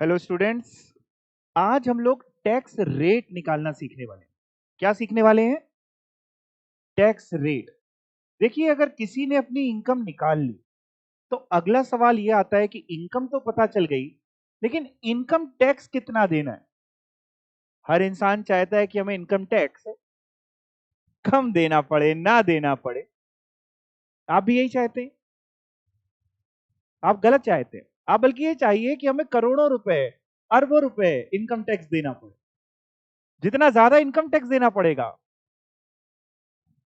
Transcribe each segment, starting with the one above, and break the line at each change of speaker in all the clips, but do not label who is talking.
Hello students. आज हम लोग टैक्स रेट निकालना सीखने वाले हैं। क्या सीखने वाले हैं? Tax rate. देखिए, अगर किसी ने अपनी इनकम निकाल ली तो अगला सवाल यह आता है कि इनकम तो पता चल गई, लेकिन इनकम टैक्स कितना देना है। हर इंसान चाहता है कि हमें इनकम टैक्स कम देना पड़े, ना देना पड़े। आप भी यही चाहते हैं? आप गलत चाहते हैं। आप बल्कि ये चाहिए कि हमें करोड़ों रुपए, अरबों रुपए इनकम टैक्स देना पड़े। जितना ज्यादा इनकम टैक्स देना पड़ेगा,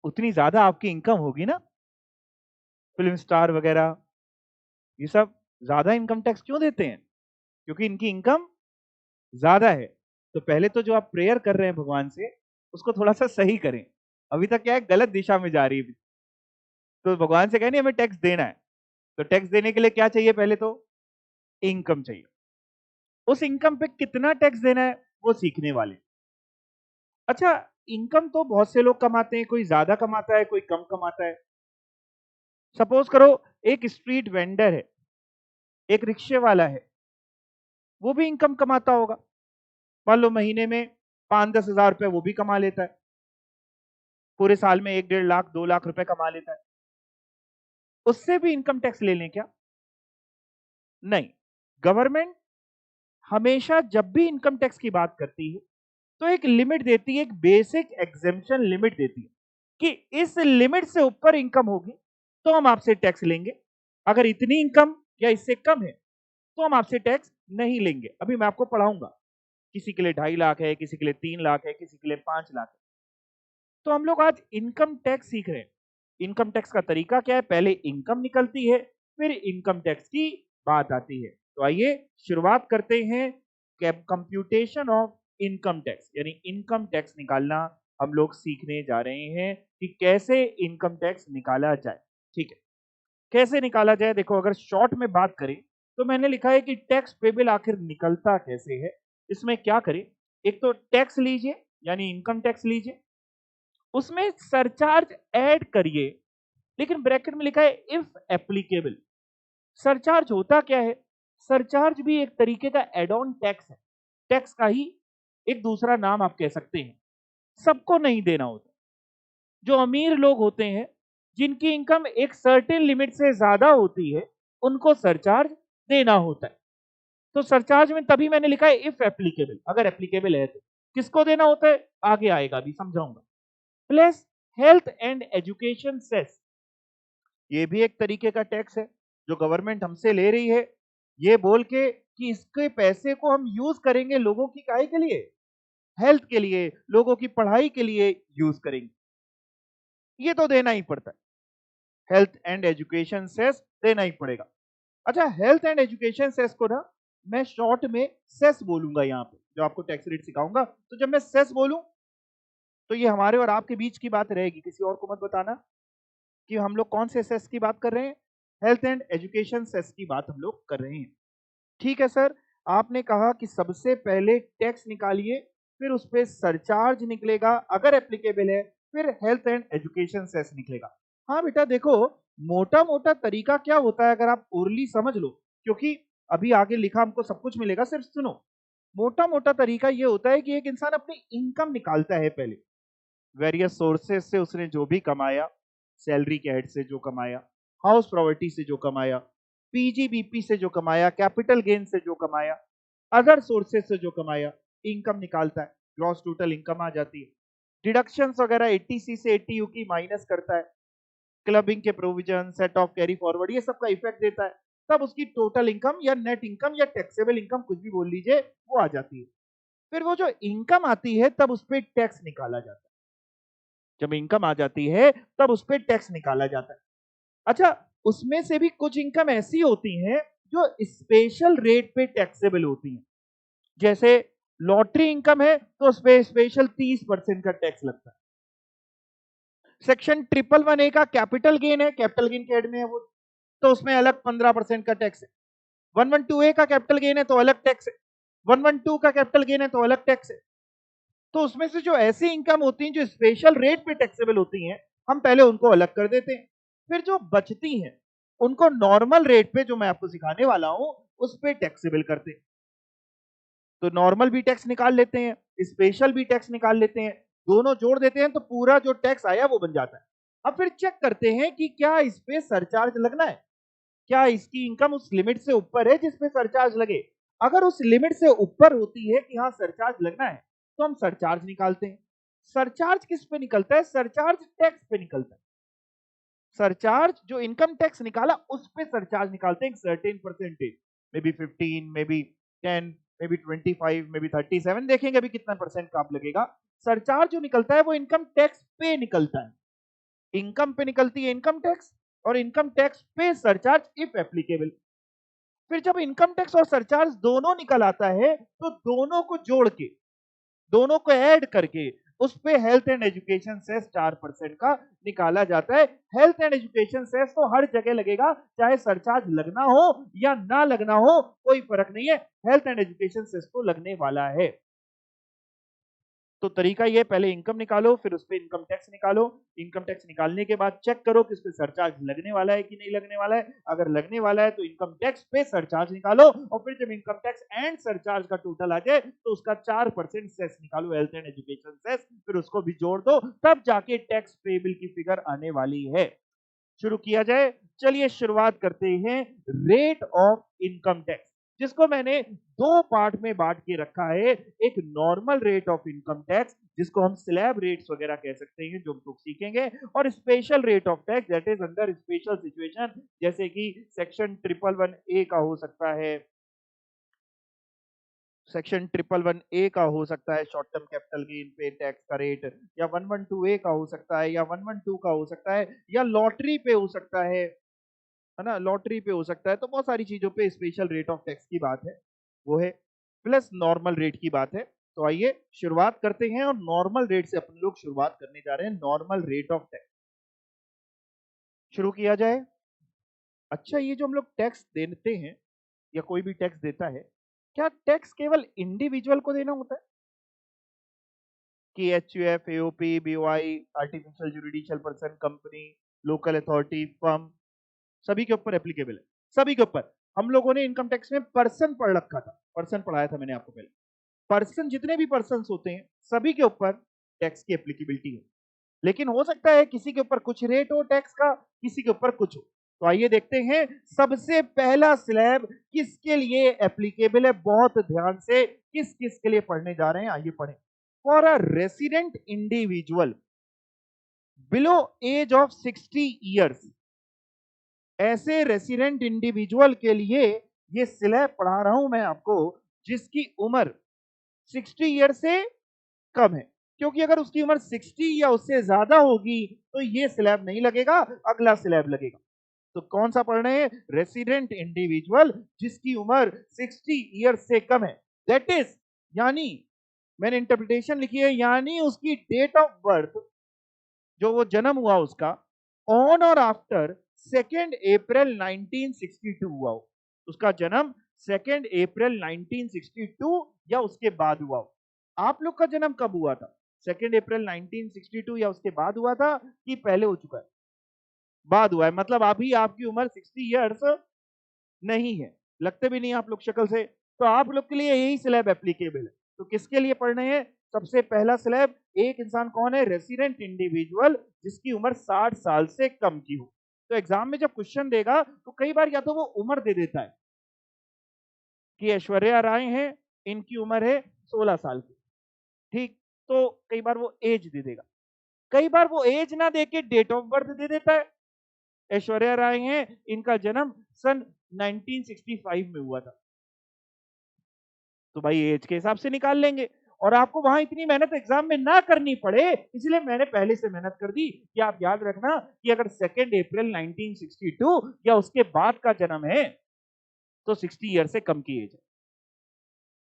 उतनी ज्यादा आपकी इनकम होगी ना। फिल्म स्टार वगैरह ये सब ज्यादा इनकम टैक्स क्यों देते हैं? क्योंकि इनकी इनकम ज्यादा है। तो पहले तो जो आप प्रेयर कर रहे हैं भगवान से, उसको थोड़ा सा सही करें। अभी तक क्या है, गलत दिशा में जा रही है। तो भगवान से कहनी हमें टैक्स देना है। तो टैक्स देने के लिए क्या चाहिए? पहले तो इनकम चाहिए। उस इनकम पे कितना टैक्स देना है वो सीखने वाले। अच्छा, इनकम तो बहुत से लोग कमाते हैं, कोई ज्यादा कमाता है, कोई कम कमाता है। सपोज करो, एक स्ट्रीट वेंडर है, एक रिक्शे वाला है, वो भी इनकम कमाता होगा। मान लो महीने में 5-10 हज़ार रुपए वो भी कमा लेता है। पूरे साल में 1-1.5 लाख 2 लाख रुपए कमा लेता है। उससे भी इनकम टैक्स ले लें क्या? नहीं। गवर्नमेंट हमेशा जब भी इनकम टैक्स की बात करती है तो एक लिमिट देती है, एक बेसिक एग्जेम्पशन लिमिट देती है कि इस लिमिट से ऊपर इनकम होगी तो हम आपसे टैक्स लेंगे। अगर इतनी इनकम या इससे कम है तो हम आपसे टैक्स नहीं लेंगे। अभी मैं आपको पढ़ाऊंगा। किसी के लिए 2.5 लाख है, किसी के लिए 3 लाख है, किसी के लिए 5 लाख है। तो हम लोग आज इनकम टैक्स सीख रहे हैं। इनकम टैक्स का तरीका क्या है? पहले इनकम निकलती है, फिर इनकम टैक्स की बात आती है। तो आइए शुरुआत करते हैं। कंप्यूटेशन ऑफ इनकम टैक्स, यानी इनकम टैक्स निकालना हम लोग सीखने जा रहे हैं कि कैसे इनकम टैक्स निकाला जाए। ठीक है, कैसे निकाला जाए? देखो, अगर शॉर्ट में बात करें तो मैंने लिखा है कि टैक्स पेबल आखिर निकलता कैसे है। इसमें क्या करें? एक तो टैक्स लीजिए, यानी इनकम टैक्स लीजिए, उसमें सरचार्ज ऐड करिए, लेकिन ब्रैकेट में लिखा है इफ एप्लीकेबल। सरचार्ज होता क्या है? सरचार्ज भी एक तरीके का एड ऑन टैक्स है। टैक्स का ही एक दूसरा नाम आप कह सकते हैं। सबको नहीं देना होता। जो अमीर लोग होते हैं, जिनकी इनकम एक सर्टेन लिमिट से ज्यादा होती है, उनको सरचार्ज देना होता है। तो सरचार्ज में तभी मैंने लिखा है इफ एप्लीकेबल, अगर एप्लीकेबल है तो। किसको देना होता है आगे आएगा, अभी समझाऊंगा। Plus health and education cess, ये भी एक तरीके का टैक्स है जो गवर्नमेंट हमसे ले रही है, ये बोल के कि इसके पैसे को हम यूज करेंगे लोगों की काहे के लिए? हेल्थ के लिए, लोगों की पढ़ाई के लिए यूज करेंगे। ये तो देना ही पड़ता है। हेल्थ एंड एजुकेशन सेस देना ही पड़ेगा। अच्छा, हेल्थ एंड एजुकेशन सेस को ना मैं शॉर्ट में सेस बोलूंगा। यहाँ पे जो आपको टैक्स रेट सिखाऊंगा, तो जब मैं सेस बोलूं तो ये हमारे और आपके बीच की बात रहेगी, किसी और को मत बताना कि हम लोग कौन से सेस की बात कर रहे हैं। हेल्थ एंड एजुकेशन सेस की बात हम लोग कर रहे हैं। ठीक है सर, आपने कहा कि सबसे पहले टैक्स निकालिए, फिर उस पर सरचार्ज निकलेगा अगर एप्लीकेबल है, फिर हेल्थ एंड एजुकेशन सेस निकलेगा। हाँ बेटा, देखो, मोटा मोटा तरीका क्या होता है अगर आप ओरली समझ लो, क्योंकि अभी आगे लिखा हमको सब कुछ मिलेगा, सिर्फ सुनो। मोटा मोटा तरीका ये होता है कि एक इंसान अपनी इनकम निकालता है पहले। वेरियस सोर्सेस से उसने जो भी कमाया, सैलरी के हेड से जो कमाया, हाउस प्रॉपर्टी से जो कमाया, पीजीबीपी से जो कमाया, कैपिटल गेन से जो कमाया, अदर सोर्सेस से जो कमाया, इनकम निकालता है। ग्रॉस टोटल इनकम आ जाती है। डिडक्शंस वगैरह 80C से 80U की माइनस करता है। क्लबिंग के provision, set of carry forward, ये सब का इफेक्ट देता है। तब उसकी टोटल इनकम या नेट इनकम या टैक्सेबल इनकम, कुछ भी बोल लीजिए, वो आ जाती है। फिर वो जो इनकम आती है तब उस पर टैक्स निकाला जाता है। जब इनकम आ जाती है तब उस पर टैक्स निकाला जाता है। अच्छा, उसमें से भी कुछ इनकम ऐसी होती हैं जो स्पेशल रेट पे टैक्सेबल होती हैं। जैसे लॉटरी इनकम है तो उस पर स्पेशल 30% का टैक्स लगता है। सेक्शन 111A का कैपिटल गेन है, कैपिटल गेन के हेड में है वो, तो उसमें अलग 15% का टैक्स है। 112A का कैपिटल गेन है तो अलग टैक्स है। 112 का कैपिटल गेन है तो अलग टैक्स है। तो उसमें से जो ऐसी इनकम होती हैं जो स्पेशल रेट पे टैक्सेबल होती हैं, हम पहले उनको अलग कर देते हैं। फिर जो बचती हैं उनको नॉर्मल रेट पे, जो मैं आपको सिखाने वाला हूं, उस पे टैक्सेबल करते हैं। तो नॉर्मल भी टैक्स निकाल लेते हैं, स्पेशल भी टैक्स निकाल लेते हैं, दोनों जोड़ देते हैं तो पूरा जो टैक्स आया वो बन जाता है। अब फिर चेक करते हैं कि क्या इस पे सरचार्ज लगना है, क्या इसकी इनकम उस लिमिट से ऊपर है जिस पे सरचार्ज लगे। अगर उस लिमिट से ऊपर होती है कि हाँ सरचार्ज लगना है, तो हम सरचार्ज निकालते हैं। सरचार्ज किस पे निकलता है? सरचार्ज टैक्स पे निकलता है। सरचार्ज जो इनकम टैक्स निकाला उस पे सरचार्ज निकालते हैं, एक certain percentage, may be 15, may be 10, may be 25, may be 37, देखेंगे अभी कितना परसेंट का आप लगेगा। सरचार्ज जो निकलता है वो इनकम टैक्स पे निकलता है, इनकम पे निकलती है इनकम टैक्स, और इनकम टैक्स पे सरचार्ज इफ एप्लीकेबल। फिर जब इनकम टैक्स और सरचार्ज दोनों निकल आता है तो दोनों को जोड़ के, दोनों को ऐड करके उस पे हेल्थ एंड एजुकेशन सेस 4% का निकाला जाता है। हेल्थ एंड एजुकेशन सेस तो हर जगह लगेगा, चाहे सरचार्ज लगना हो या ना लगना हो, कोई फर्क नहीं है, हेल्थ एंड एजुकेशन सेस तो लगने वाला है। तो तरीका ये, पहले इनकम निकालो, फिर उस पे इनकम टैक्स निकालो। इनकम टैक्स निकालने के बाद चेक करो कि उस पे सरचार्ज लगने वाला है कि नहीं लगने वाला है। अगर लगने वाला है तो इनकम टैक्स पे सरचार्ज निकालो, और फिर जब इनकम टैक्स एंड सरचार्ज का टोटल आ जाए तो उसका 4% सेस निकालो, हेल्थ एंड एजुकेशन सेस, फिर उसको भी जोड़ दो, तब जाके टैक्स पेबल की फिगर आने वाली है। शुरू किया जाए, चलिए शुरुआत करते हैं रेट ऑफ इनकम टैक्स, जिसको मैंने दो पार्ट में बांट के रखा है। एक normal rate of income tax, जिसको हम स्लैब रेट्स वगैरह कह सकते हैं, जो हम लोग सीखेंगे, और special rate of tax that is under special situation, जैसे कि सेक्शन 111A का हो सकता है, सेक्शन 111A का हो सकता है शॉर्ट टर्म कैपिटल गेन पे टैक्स का रेट, या 112A का हो सकता है, या 112 का हो सकता है, या लॉटरी पे हो सकता है ना, लॉटरी पे हो सकता है। तो बहुत सारी चीजों पे स्पेशल रेट ऑफ टैक्स की बात है, वो है, प्लस नॉर्मल रेट की बात है। तो आइए शुरुआत करते हैं, और नॉर्मल रेट से अपन लोग शुरुआत करने जा रहे हैं, नॉर्मल रेट ऑफ टैक्स शुरू किया जाए। अच्छा, ये जो हम लोग टैक्स देते हैं या कोई भी टैक्स देता है, क्या टैक्स केवल इंडिविजुअल को देना होता है कि HUF, AOP, BOI, artificial judicial person, company, local authority, firm, सभी के ऊपर एप्लीकेबल है? सभी के ऊपर। हम लोगों ने इनकम टैक्स में पर्सन पढ़ रखा था, पर्सन पढ़ाया था मैंने आपको पहले। पर्सन, जितने भी पर्सन होते हैं सभी के ऊपर टैक्स की एप्लीकेबिलिटी है, लेकिन हो सकता है किसी के ऊपर कुछ रेट हो टैक्स का, किसी के ऊपर कुछ हो। तो आइए देखते हैं सबसे पहला स्लैब किसके लिए एप्लीकेबल है, बहुत ध्यान से किस किस के लिए पढ़ने जा रहे हैं, आइए पढ़ें। For a resident individual below age of 60 years, ऐसे रेसिडेंट इंडिविजुअल के लिए ये स्लैब पढ़ा रहा हूं मैं आपको, जिसकी उम्र 60 ईयर से कम है, क्योंकि अगर उसकी उम्र 60 या उससे ज्यादा होगी तो ये स्लैब नहीं लगेगा, अगला स्लैब लगेगा। तो कौन सा पढ़ रहे हैं? रेसिडेंट इंडिविजुअल जिसकी उम्र 60 ईयर से कम है, दैट इज, यानी मैंने इंटरप्रिटेशन लिखी है, यानी उसकी डेट ऑफ बर्थ, जो वो जन्म हुआ उसका ऑन और आफ्टर 2 अप्रैल 1962 हुआ हो, उसका जन्म 2 अप्रैल 1962 या उसके बाद हुआ हो। आप लोग का जन्म कब हुआ था? 2 अप्रैल 1962 या उसके बाद हुआ था कि पहले हो चुका है? बाद हुआ है, मतलब अभी आपकी उम्र 60 ईयर्स नहीं है, लगते भी नहीं आप लोग शक्ल से। तो आप लोग के लिए यही स्लैब एप्लीकेबल है। तो किसके लिए पढ़ने हैं? सबसे पहला स्लैब, एक इंसान कौन है? रेसिडेंट इंडिविजुअल जिसकी उम्र 60 साल से कम की हो। तो एग्जाम में जब क्वेश्चन देगा तो कई बार या तो वो उम्र दे देता है कि ऐश्वर्या राय हैं, इनकी उम्र है 16 साल की, ठीक, तो कई बार वो एज दे देगा। कई बार वो एज ना देके डेट ऑफ बर्थ दे देता है। ऐश्वर्या राय हैं, इनका जन्म सन 1965 में हुआ था, तो भाई एज के हिसाब से निकाल लेंगे, और आपको वहां इतनी मेहनत एग्जाम में ना करनी पड़े, इसलिए मैंने पहले से मेहनत कर दी कि आप याद रखना कि अगर 2 अप्रैल 1962 या उसके बाद का जन्म है तो 60 ईयर से कम की एज है,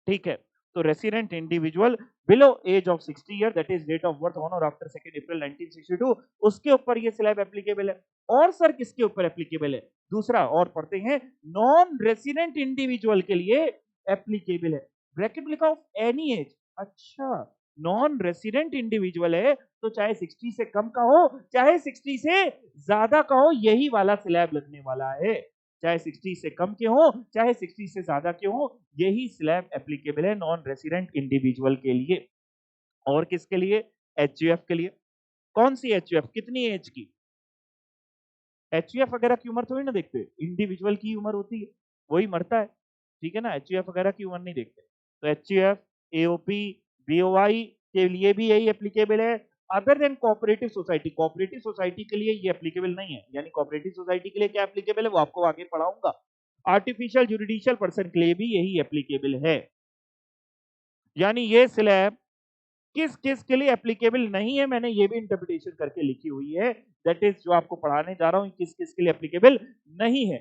ठीक है। तो resident individual below age of 60 year, that is date of birth on और आफ्टर 2 अप्रैल 1962, उसके ऊपर ये स्लैब एप्लीकेबल है। और सर किसके ऊपर एप्लीकेबल है? दूसरा और पढ़ते हैं, नॉन रेसिडेंट इंडिविजुअल के लिए एप्लीकेबल है, ब्रैकेट में लिखा हो एनी एज। अच्छा, नॉन रेसिडेंट इंडिविजुअल है तो चाहे 60 से कम का हो चाहे 60 से ज्यादा का हो, यही वाला स्लैब लगने वाला है। चाहे 60 से कम के हो, चाहे 60 से ज्यादा के हो, यही स्लैब एप्लीकेबल है नॉन रेसिडेंट इंडिविजुअल के लिए। और किसके लिए? एचयूएफ के लिए। कौन सी एचयूएफ? कितनी एज की? एचयूएफ वगैरह की उम्र थोड़ी ना देखते, इंडिविजुअल की उम्र होती है, वही मरता है, ठीक है ना। एचयूएफ वगैरह की उम्र नहीं देखते। तो एचयूएफ, एओपी, बीओआई के लिए भी यही एप्लीकेबल है। Other than cooperative society, cooperative society के लिए ये एप्लीकेबल नहीं है। यानी कोऑपरेटिव सोसाइटी के लिए क्या एप्लीकेबल है वो आपको आगे पढ़ाऊंगा। आर्टिफिशियल जुडिशियल पर्सन के लिए भी यही एप्लीकेबल है। यानी ये स्लैब किस किस के लिए एप्लीकेबल नहीं है, मैंने ये भी इंटरप्रिटेशन करके लिखी हुई है। दैट इज जो आपको पढ़ाने जा रहा हूं, किस किस के लिए एप्लीकेबल नहीं है।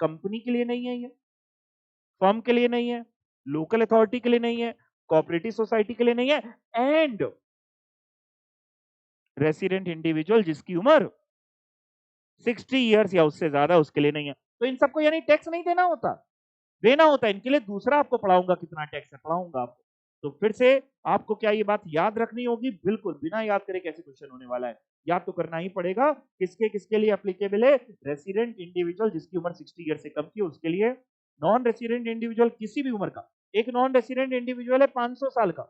कंपनी के लिए नहीं है ये, फर्म के लिए नहीं है, लोकल अथॉरिटी के लिए नहीं है, कोऑपरेटिव सोसाइटी के लिए नहीं है, एंड रेसिडेंट इंडिविजुअल जिसकी उम्र 60 इयर्स या उससे ज्यादा, उसके लिए नहीं है। तो इन सबको यानी टैक्स नहीं देना होता, देना होता है। इनके लिए दूसरा आपको पढ़ाऊंगा, कितना टैक्स है पढ़ाऊंगा आपको। तो फिर से आपको क्या ये बात याद रखनी होगी? बिल्कुल, बिना याद करे कैसे क्वेश्चन होने वाला है, याद तो करना ही पड़ेगा। किसके किसके लिए एप्लीकेबल है? रेसिडेंट इंडिविजुअल जिसकी उम्र 60 ईयर से कम की, उसके लिए। नॉन रेसिडेंट इंडिविजुअल किसी भी उम्र का, एक नॉन रेसिडेंट इंडिविजुअल है 500 साल का,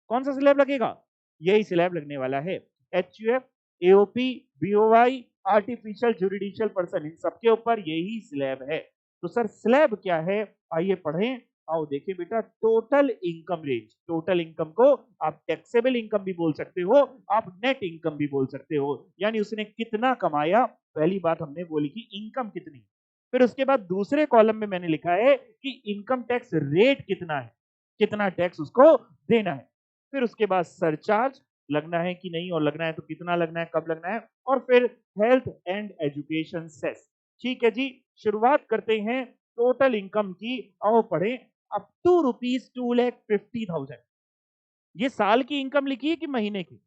कौन सा स्लैब लगेगा? यही स्लैब लगने वाला है। HUF, AOP, BOY, artificial judicial person, इन सबके ऊपर यही स्लैब है। तो सर स्लैब क्या है, आइए पढ़ें। आओ देखिए बेटा, total income range. Total income को आप टैक्सेबल इनकम भी बोल सकते हो, आप नेट इनकम भी बोल सकते हो। यानी उसने कितना कमाया, पहली बात हमने बोली कि इनकम कितनी। फिर उसके बाद दूसरे कॉलम में मैंने लिखा है कि इनकम टैक्स रेट कितना है, कितना टैक्स उसको देना है। फिर उसके बाद सरचार्ज लगना है कि नहीं, और लगना है तो कितना लगना है, कब लगना है। और फिर हेल्थ एंड एजुकेशन सेस। ठीक है जी, शुरुआत करते हैं टोटल इनकम की। आओ पढ़ें। अप टू रुपीज 2,50,000, ये साल की इनकम लिखी है कि महीने की?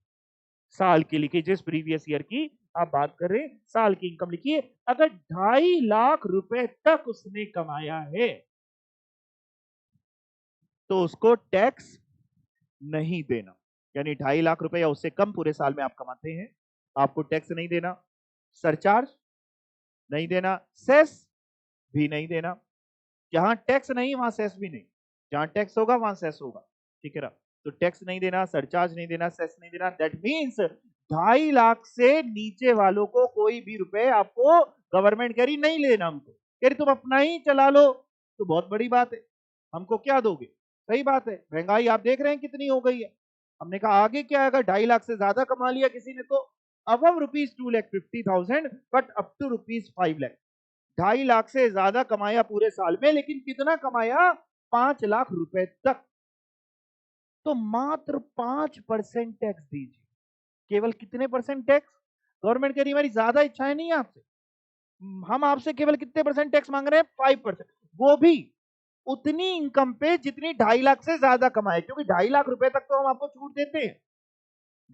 साल की लिखी। जिस प्रीवियस ईयर की आप बात कर रहे हैं, साल की इनकम लिखी है। अगर 2.5 लाख रुपए तक उसने कमाया है तो उसको टैक्स नहीं देना। यानी 2.5 लाख रुपए या उससे कम पूरे साल में आप कमाते हैं, आपको टैक्स नहीं देना, सरचार्ज नहीं देना, सेस भी नहीं देना। जहां टैक्स नहीं वहां सेस भी नहीं, जहां टैक्स होगा वहां सेस होगा, ठीक है ना। तो टैक्स नहीं देना, सरचार्ज नहीं देना, सेस नहीं देना। दैट मीन्स 2.5 लाख से नीचे वालों को कोई भी रुपए आपको गवर्नमेंट कह रही नहीं लेना, हमको कह रही तुम अपना ही चला लो। तो बहुत बड़ी बात है, हमको क्या दोगे? सही बात है, महंगाई आप देख रहे हैं कितनी हो गई है। हमने कहा आगे क्या है, अगर 2.5 लाख से ज्यादा कमा लिया किसी ने तो above rupees 2,50,000 but up to rupees 5 lakh. 2.5 lakh से ज्यादा कमाया पूरे साल में, लेकिन कितना कमाया? 5 लाख रुपए तक, तो मात्र 5% टैक्स दीजिए। केवल कितने परसेंट टैक्स? गवर्नमेंट कह रही हमारी ज्यादा इच्छाएं नहीं है आपसे, हम आपसे केवल कितने परसेंट टैक्स मांग रहे हैं? 5%। वो भी उतनी इनकम पे जितनी 2.5 लाख से ज्यादा कमाए, क्योंकि 2.5 लाख रुपए तक तो हम आपको छूट देते हैं,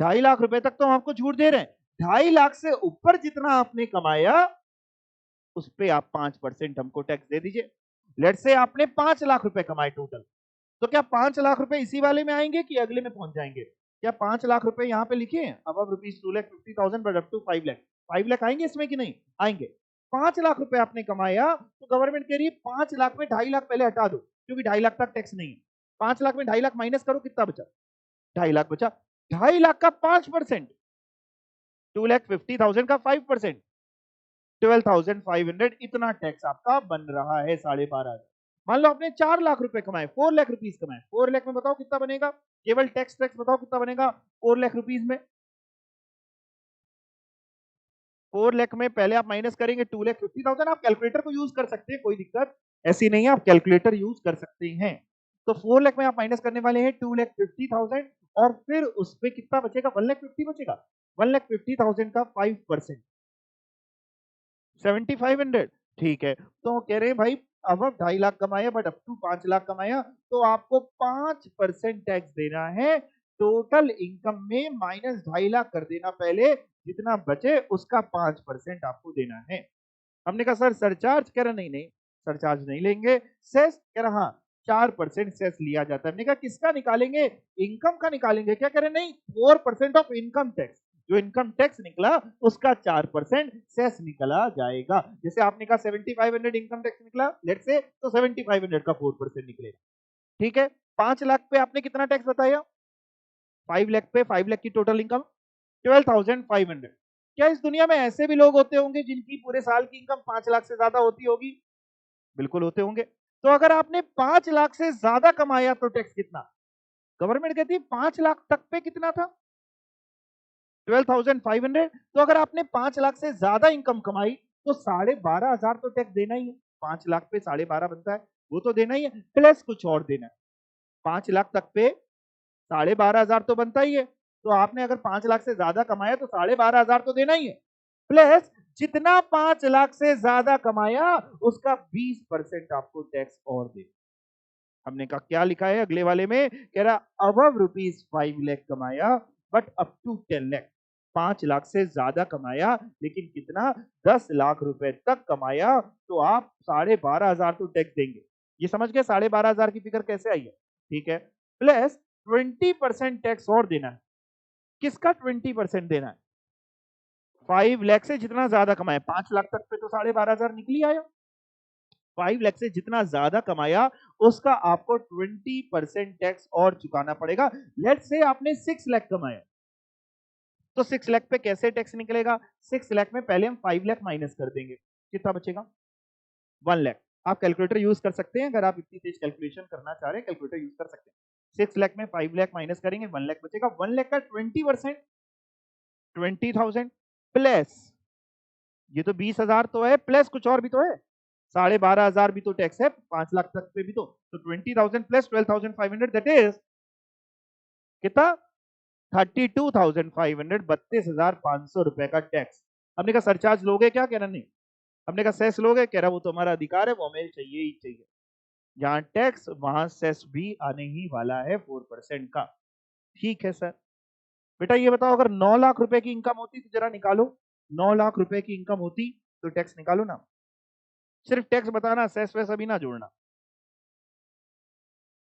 2.5 लाख रुपए तक तो हम आपको छूट दे रहे हैं। 2.5 लाख से ऊपर जितना आपने कमाया उस पे आप 5% हमको टैक्स दे दीजिए। लेट से आपने 5 लाख रुपए कमाए टोटल, तो क्या 5 लाख रुपए इसी वाले में आएंगे कि अगले में पहुंच जाएंगे? क्या 5 लाख रुपए यहाँ पे लिखे हैं, अब rupees 2,50,000 but up to 5 lakh, 5 lakh आएंगे इसमें कि नहीं आएंगे? 5 लाख रुपए आपने कमाया तो गवर्नमेंट कह रही है 5 लाख में 2.5 लाख पहले हटा दो, क्योंकि 2.5 लाख तक टैक्स नहीं है। 5 लाख में 2.5 लाख माइनस करो, कितना बचा? 2.5 लाख बचा। 2.5 लाख का 5%, 2,50,000 का 5%, 12,500, इतना टैक्स आपका बन रहा है, 12,500। मान लो आपने 4 लाख रुपए कमाए, 4 लाख रुपीज कमाए, 4 लाख में बताओ कितना बनेगा? केवल टैक्स टैक्स बताओ कितना बनेगा 4 लाख रुपीज में? 4 लाख में पहले आप माइनस करेंगे 2,50,000। आप कैलकुलेटर को यूज कर सकते हैं, कोई दिक्कत ऐसी नहीं है, आप कैलकुलेटर यूज कर सकते हैं। तो 4 लाख में आप माइनस करने वाले हैं 2,50,000, और फिर उस पर कितना बचेगा? 1,50,000 बचेगा। 1,50,000 का 5%, 7,500। ठीक है, तो कह रहे हैं भाई अब 2.5 लाख कमाया बट अप टू 5 लाख कमाया तो आपको 5% टैक्स देना है। टोटल इनकम में माइनस 2.5 लाख कर देना पहले, जितना बचे उसका 5% आपको देना है। हमने कहा सर सरचार्ज? कह रहा नहीं नहीं, सरचार्ज नहीं लेंगे। सेस? कह रहा हाँ 4% सेस लिया जाता है। हमने कहा किसका निकालेंगे? इनकम का निकालेंगे। क्या कह रहे? नहीं, 4% ऑफ इनकम टैक्स। जो इनकम टैक्स निकला उसका 4% सेस निकला जाएगा। जैसे आपने कहा 7500 इनकम टैक्स निकला, लेट्स से, तो 7500 का 4% निकलेगा। ठीक है, 5 लाख पे आपने कितना टैक्स बताया? 5 लाख पे 5 लाख की टोटल इनकम 12,500। क्या इस दुनिया में ऐसे भी लोग होते होंगे जिनकी पूरे साल की इनकम 5 लाख से ज्यादा होती होगी? बिल्कुल होते होंगे। तो अगर आपने 5 लाख से ज्यादा कमाया तो टैक्स कितना? गवर्नमेंट कहती है 5 लाख तक पे कितना था? 12,500। तो अगर आपने 5 लाख से ज्यादा इनकम कमाई तो 12,500 तो टैक्स देना ही है। 5 लाख पे 12,500 बनता है, वो तो देना ही है, प्लस कुछ और देना है। 5 लाख तक पे 12,500 तो बनता ही है, तो आपने अगर 5 लाख से ज्यादा कमाया तो 12,500 तो देना ही है, प्लस जितना 5 लाख से ज्यादा कमाया उसका 20% आपको टैक्स और दे। हमने कहा क्या लिखा है अगले वाले में? कह रहा अबव ₹5 लाख कमाया but up to 10 lakh. 5 lakh से ज्यादा कमाया लेकिन कितना? 10 लाख रुपए तक कमाया तो आप 12,500 तो टैक्स देंगे। ये समझ गए 12,500 की फिगर कैसे आई है? ठीक है, प्लस 20% टैक्स और देना है। किसका 20% देना है? 5 लाख से जितना ज्यादा कमाया, 5 लाख तक पे तो 12,500 निकल ही आया। 5 लाख से जितना ज्यादा कमाया उसका आपको 20% टैक्स और चुकाना पड़ेगा। लेट्स से आपने 6 लाख कमाया तो 6 लाख पे कैसे टैक्स निकलेगा? 6 लाख में पहले हम 5 लाख माइनस कर देंगे, कितना बचेगा? 1 लाख। आप कैलकुलेटर यूज कर सकते हैं, अगर आप इतनी तेज कैलकुलेशन करना चाह रहे हैं कैलकुलेटर यूज कर सकते हैं। 6 लाख में 5 लाख माइनस करेंगे 1 लाख बचेगा। 1 लाख का 20% 20,000 प्लस ये तो 20,000 तो है, प्लस कुछ और भी तो है, 12,500 भी तो टैक्स है 5 लाख तक पे भी तो 20,000 प्लस 12,500 दैट इज कितना? 32,500, 32,500 रुपए का टैक्स। हमने कहा सरचार्ज लोगे क्या? कह रहा नहीं। हमने कहा सेस लोगे? कह रहा वो तो हमारा अधिकार है, वो हमें चाहिए ही चाहिए। जहां टैक्स वहां सेस भी आने ही वाला है 4% का। ठीक है सर। बेटा ये बताओ अगर 9 लाख रुपए की इनकम होती तो जरा निकालो, 9 लाख रुपए की इनकम होती तो टैक्स निकालो ना। सिर्फ टैक्स बताना, सेस वैस अभी ना जोड़ना,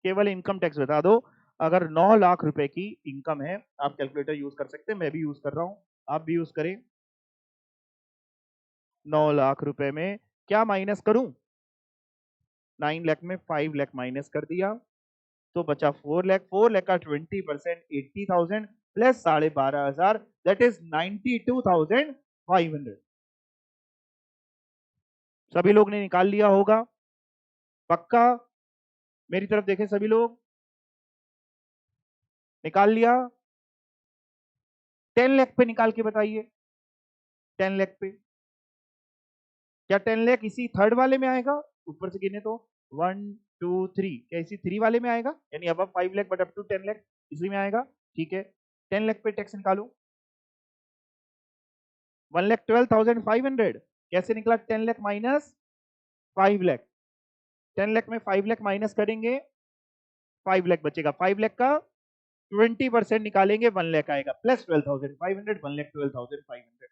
केवल इनकम टैक्स बता दो। अगर 9 लाख रुपए की इनकम है, आप कैलकुलेटर यूज कर सकते हैं, मैं भी यूज कर रहा हूं, आप भी यूज करें। 9 लाख रुपए में क्या माइनस करूं? 9 लाख में 5 लाख माइनस कर दिया तो बचा 4 लाख। 4 लाख का 20% 80,000 प्लस 12,500 दैट इज 92,500। सभी लोग ने निकाल लिया होगा पक्का? मेरी तरफ देखें सभी लोग, निकाल लिया? 10 लाख पे निकाल के बताइए, 10 लाख पे क्या 10 लाख इसी थर्ड वाले में आएगा? ऊपर से गिने तो 1 2 3, क्या इसी 3 वाले में आएगा? यानी अब 5 lakh but up to 10 lakh इसी में आएगा। ठीक है, 10 लाख पे टैक्स निकालो। 1,12,500 कैसे निकला? 10 लाख माइनस 5 लाख। 10 लाख में 5 लाख माइनस करेंगे 5 लाख बचेगा। 5 लाख का 20% निकालेंगे 1 लाख आएगा, प्लस 12,500 1 लाख 12,500।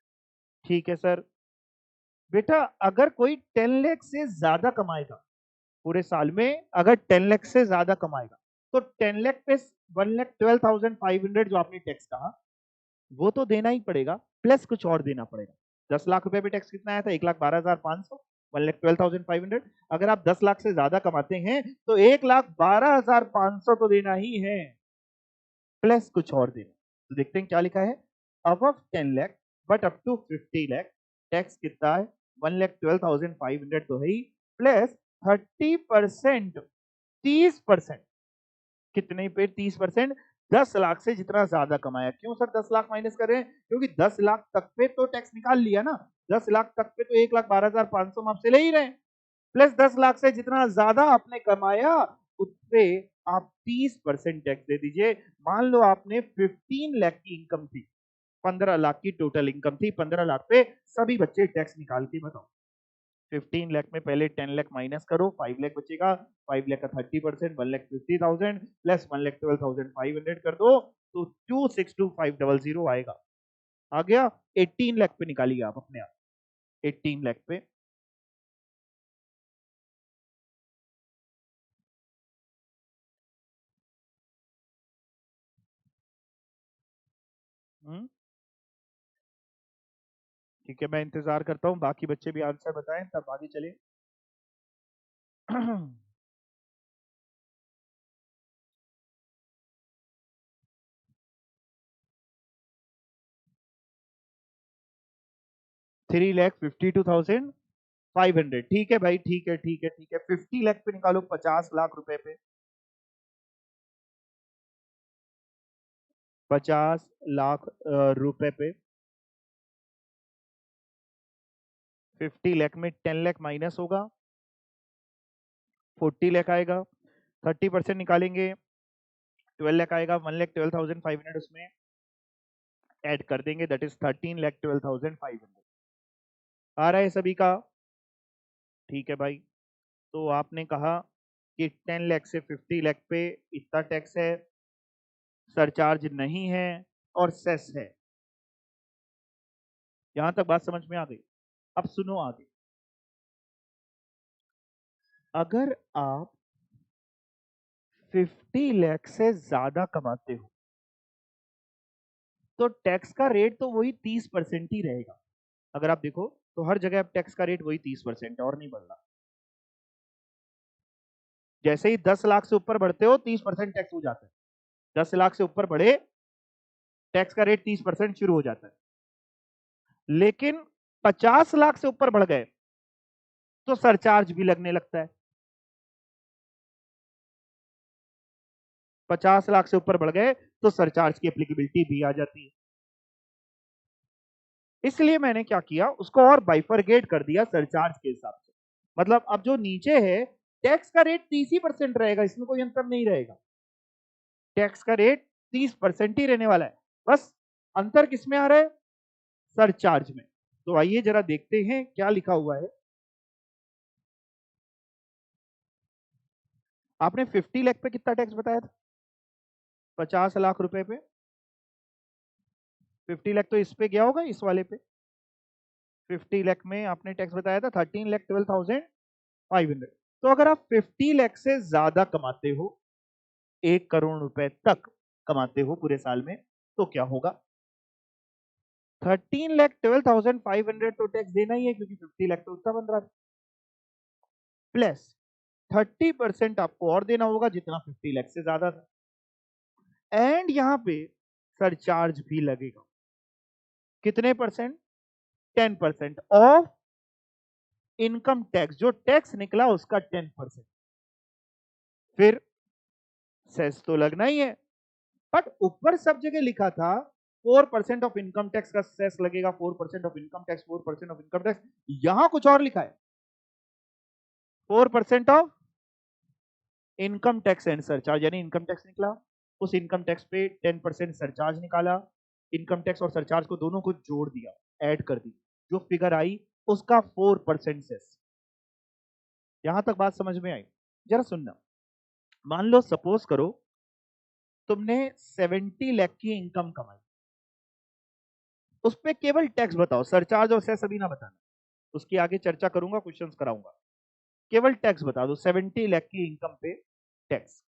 ठीक है सर। बेटा अगर कोई 10 लाख से ज्यादा कमाएगा पूरे साल में, अगर 10 लाख से ज्यादा कमाएगा तो 10 लाख पे 1 लाख 12,500 जो आपने टैक्स कहा वो तो देना ही पड़ेगा, प्लस कुछ और देना पड़ेगा। 10 लाख रुपए पे टैक्स कितना आया था? 1,12,500, 1,12,500। अगर आप 10 लाख से ज्यादा कमाते हैं तो 1,12,500 तो देना ही है, प्लस कुछ और देना। तो देखते हैं क्या लिखा है। Above 10 lakh but up to 50 lakh tax कितना है? 1,12,500 तो है ही, प्लस 30%, 30%। कितने पे 30%? 10 लाख से जितना ज्यादा कमाया। क्यों सर 10 लाख माइनस कर रहे हैं? क्योंकि 10 लाख तक पे तो टैक्स निकाल लिया ना। 10 लाख तक पे तो 1,12,500 हम आपसे ले ही रहे हैं, प्लस 10 लाख से जितना ज्यादा आपने कमाया उस पे आप 30% टैक्स दे दीजिए। मान लो आपने 15 लाख की इनकम थी, 15 लाख की टोटल इनकम थी, 15 लाख पे सभी बच्चे टैक्स निकाल के बताओ। 15 लाख में पहले 10 लाख माइनस करो, 5 लाख बचेगा। 5 लाख का 30% 1,50,000 प्लस 1,12,500 कर दो तो 2,62,500 आएगा। आ गया? 18 लाख पे निकालिए आप अपने आप, 18 लाख पे। ठीक है, मैं इंतजार करता हूँ बाकी बच्चे भी आंसर बताएं तब आगे चले। 3,52,500। ठीक है भाई, ठीक है ठीक है ठीक है। 50 लाख पे निकालो, 50 लाख रुपए पे, 50 लाख रुपए पे 50 लाख में 10 लाख माइनस होगा, 40 लाख आएगा। 30% निकालेंगे, 12 लाख आएगा। 1,12,500 उसमें ऐड कर देंगे, दैट इज 13,12,500। आ रहा है सभी का? ठीक है भाई। तो आपने कहा कि 10 लाख से 50 लाख पे इतना टैक्स है, सरचार्ज नहीं है और सेस है। यहां तक बात समझ में आ गई? अब सुनो आगे। अगर आप 50 लाख से ज्यादा कमाते हो तो टैक्स का रेट तो वही 30% ही रहेगा। अगर आप देखो तो हर जगह टैक्स का रेट वही 30% और नहीं बढ़ रहा। जैसे ही 10 लाख से ऊपर बढ़ते हो 30% टैक्स हो जाता है। 10 लाख से ऊपर बढ़े टैक्स का रेट 30% शुरू हो जाता है। लेकिन 50 लाख से ऊपर बढ़ गए तो सरचार्ज भी लगने लगता है। 50 लाख से ऊपर बढ़ गए तो सरचार्ज की एप्लीकेबिलिटी भी आ जाती है। इसलिए मैंने क्या किया, उसको और बाइफरगेट कर दिया सरचार्ज के हिसाब से। मतलब अब जो नीचे है टैक्स का रेट 30% रहेगा, इसमें कोई अंतर नहीं रहेगा। टैक्स का रेट 30% ही रहने वाला है, बस अंतर किसमें आ रहा है? सरचार्ज में। तो आइए जरा देखते हैं क्या लिखा हुआ है। आपने 50 लाख पे कितना टैक्स बताया था? 50 लाख रुपए पे 50 लाख तो इस पे गया होगा, इस वाले पे। 50 लाख में आपने टैक्स बताया था 13,12,500। तो अगर आप 50 लाख से ज्यादा कमाते हो, 1 करोड़ रुपए तक कमाते हो पूरे साल में, तो क्या होगा? 13,12,500 तो टैक्स देना ही है, क्योंकि 50 लाख तो उतना बन रहा है। प्लस 30% आपको और देना होगा जितना 50 लाख से ज्यादा था। एंड यहां पे सरचार्ज भी लगेगा। कितने परसेंट? 10% ऑफ इनकम टैक्स, जो टैक्स निकला उसका 10%। फिर सेस तो लगना ही है, बट ऊपर सब जगह लिखा था 4% ऑफ इनकम टैक्स का सेस लगेगा। 4% of income tax, 4% of income tax. यहां कुछ और लिखा है, 4% of income tax and surcharge. यानी इनकम टैक्स निकला, उस इनकम टैक्स पे 10% सरचार्ज निकाला, इनकम टैक्स और सरचार्ज को दोनों को जोड़ दिया, ऐड कर दी, जो फिगर आई उसका 4% सेस। यहां तक बात समझ में आई? जरा सुनना। मान लो सपोज करो तुमने 70 लाख की इनकम कमाई, उस पर केवल टैक्स बताओ, सरचार्ज और सेस अभी ना बताना, उसकी आगे चर्चा करूंगा, क्वेश्चंस कराऊंगा। केवल टैक्स बता दो, 70 लाख की इनकम पे टैक्स,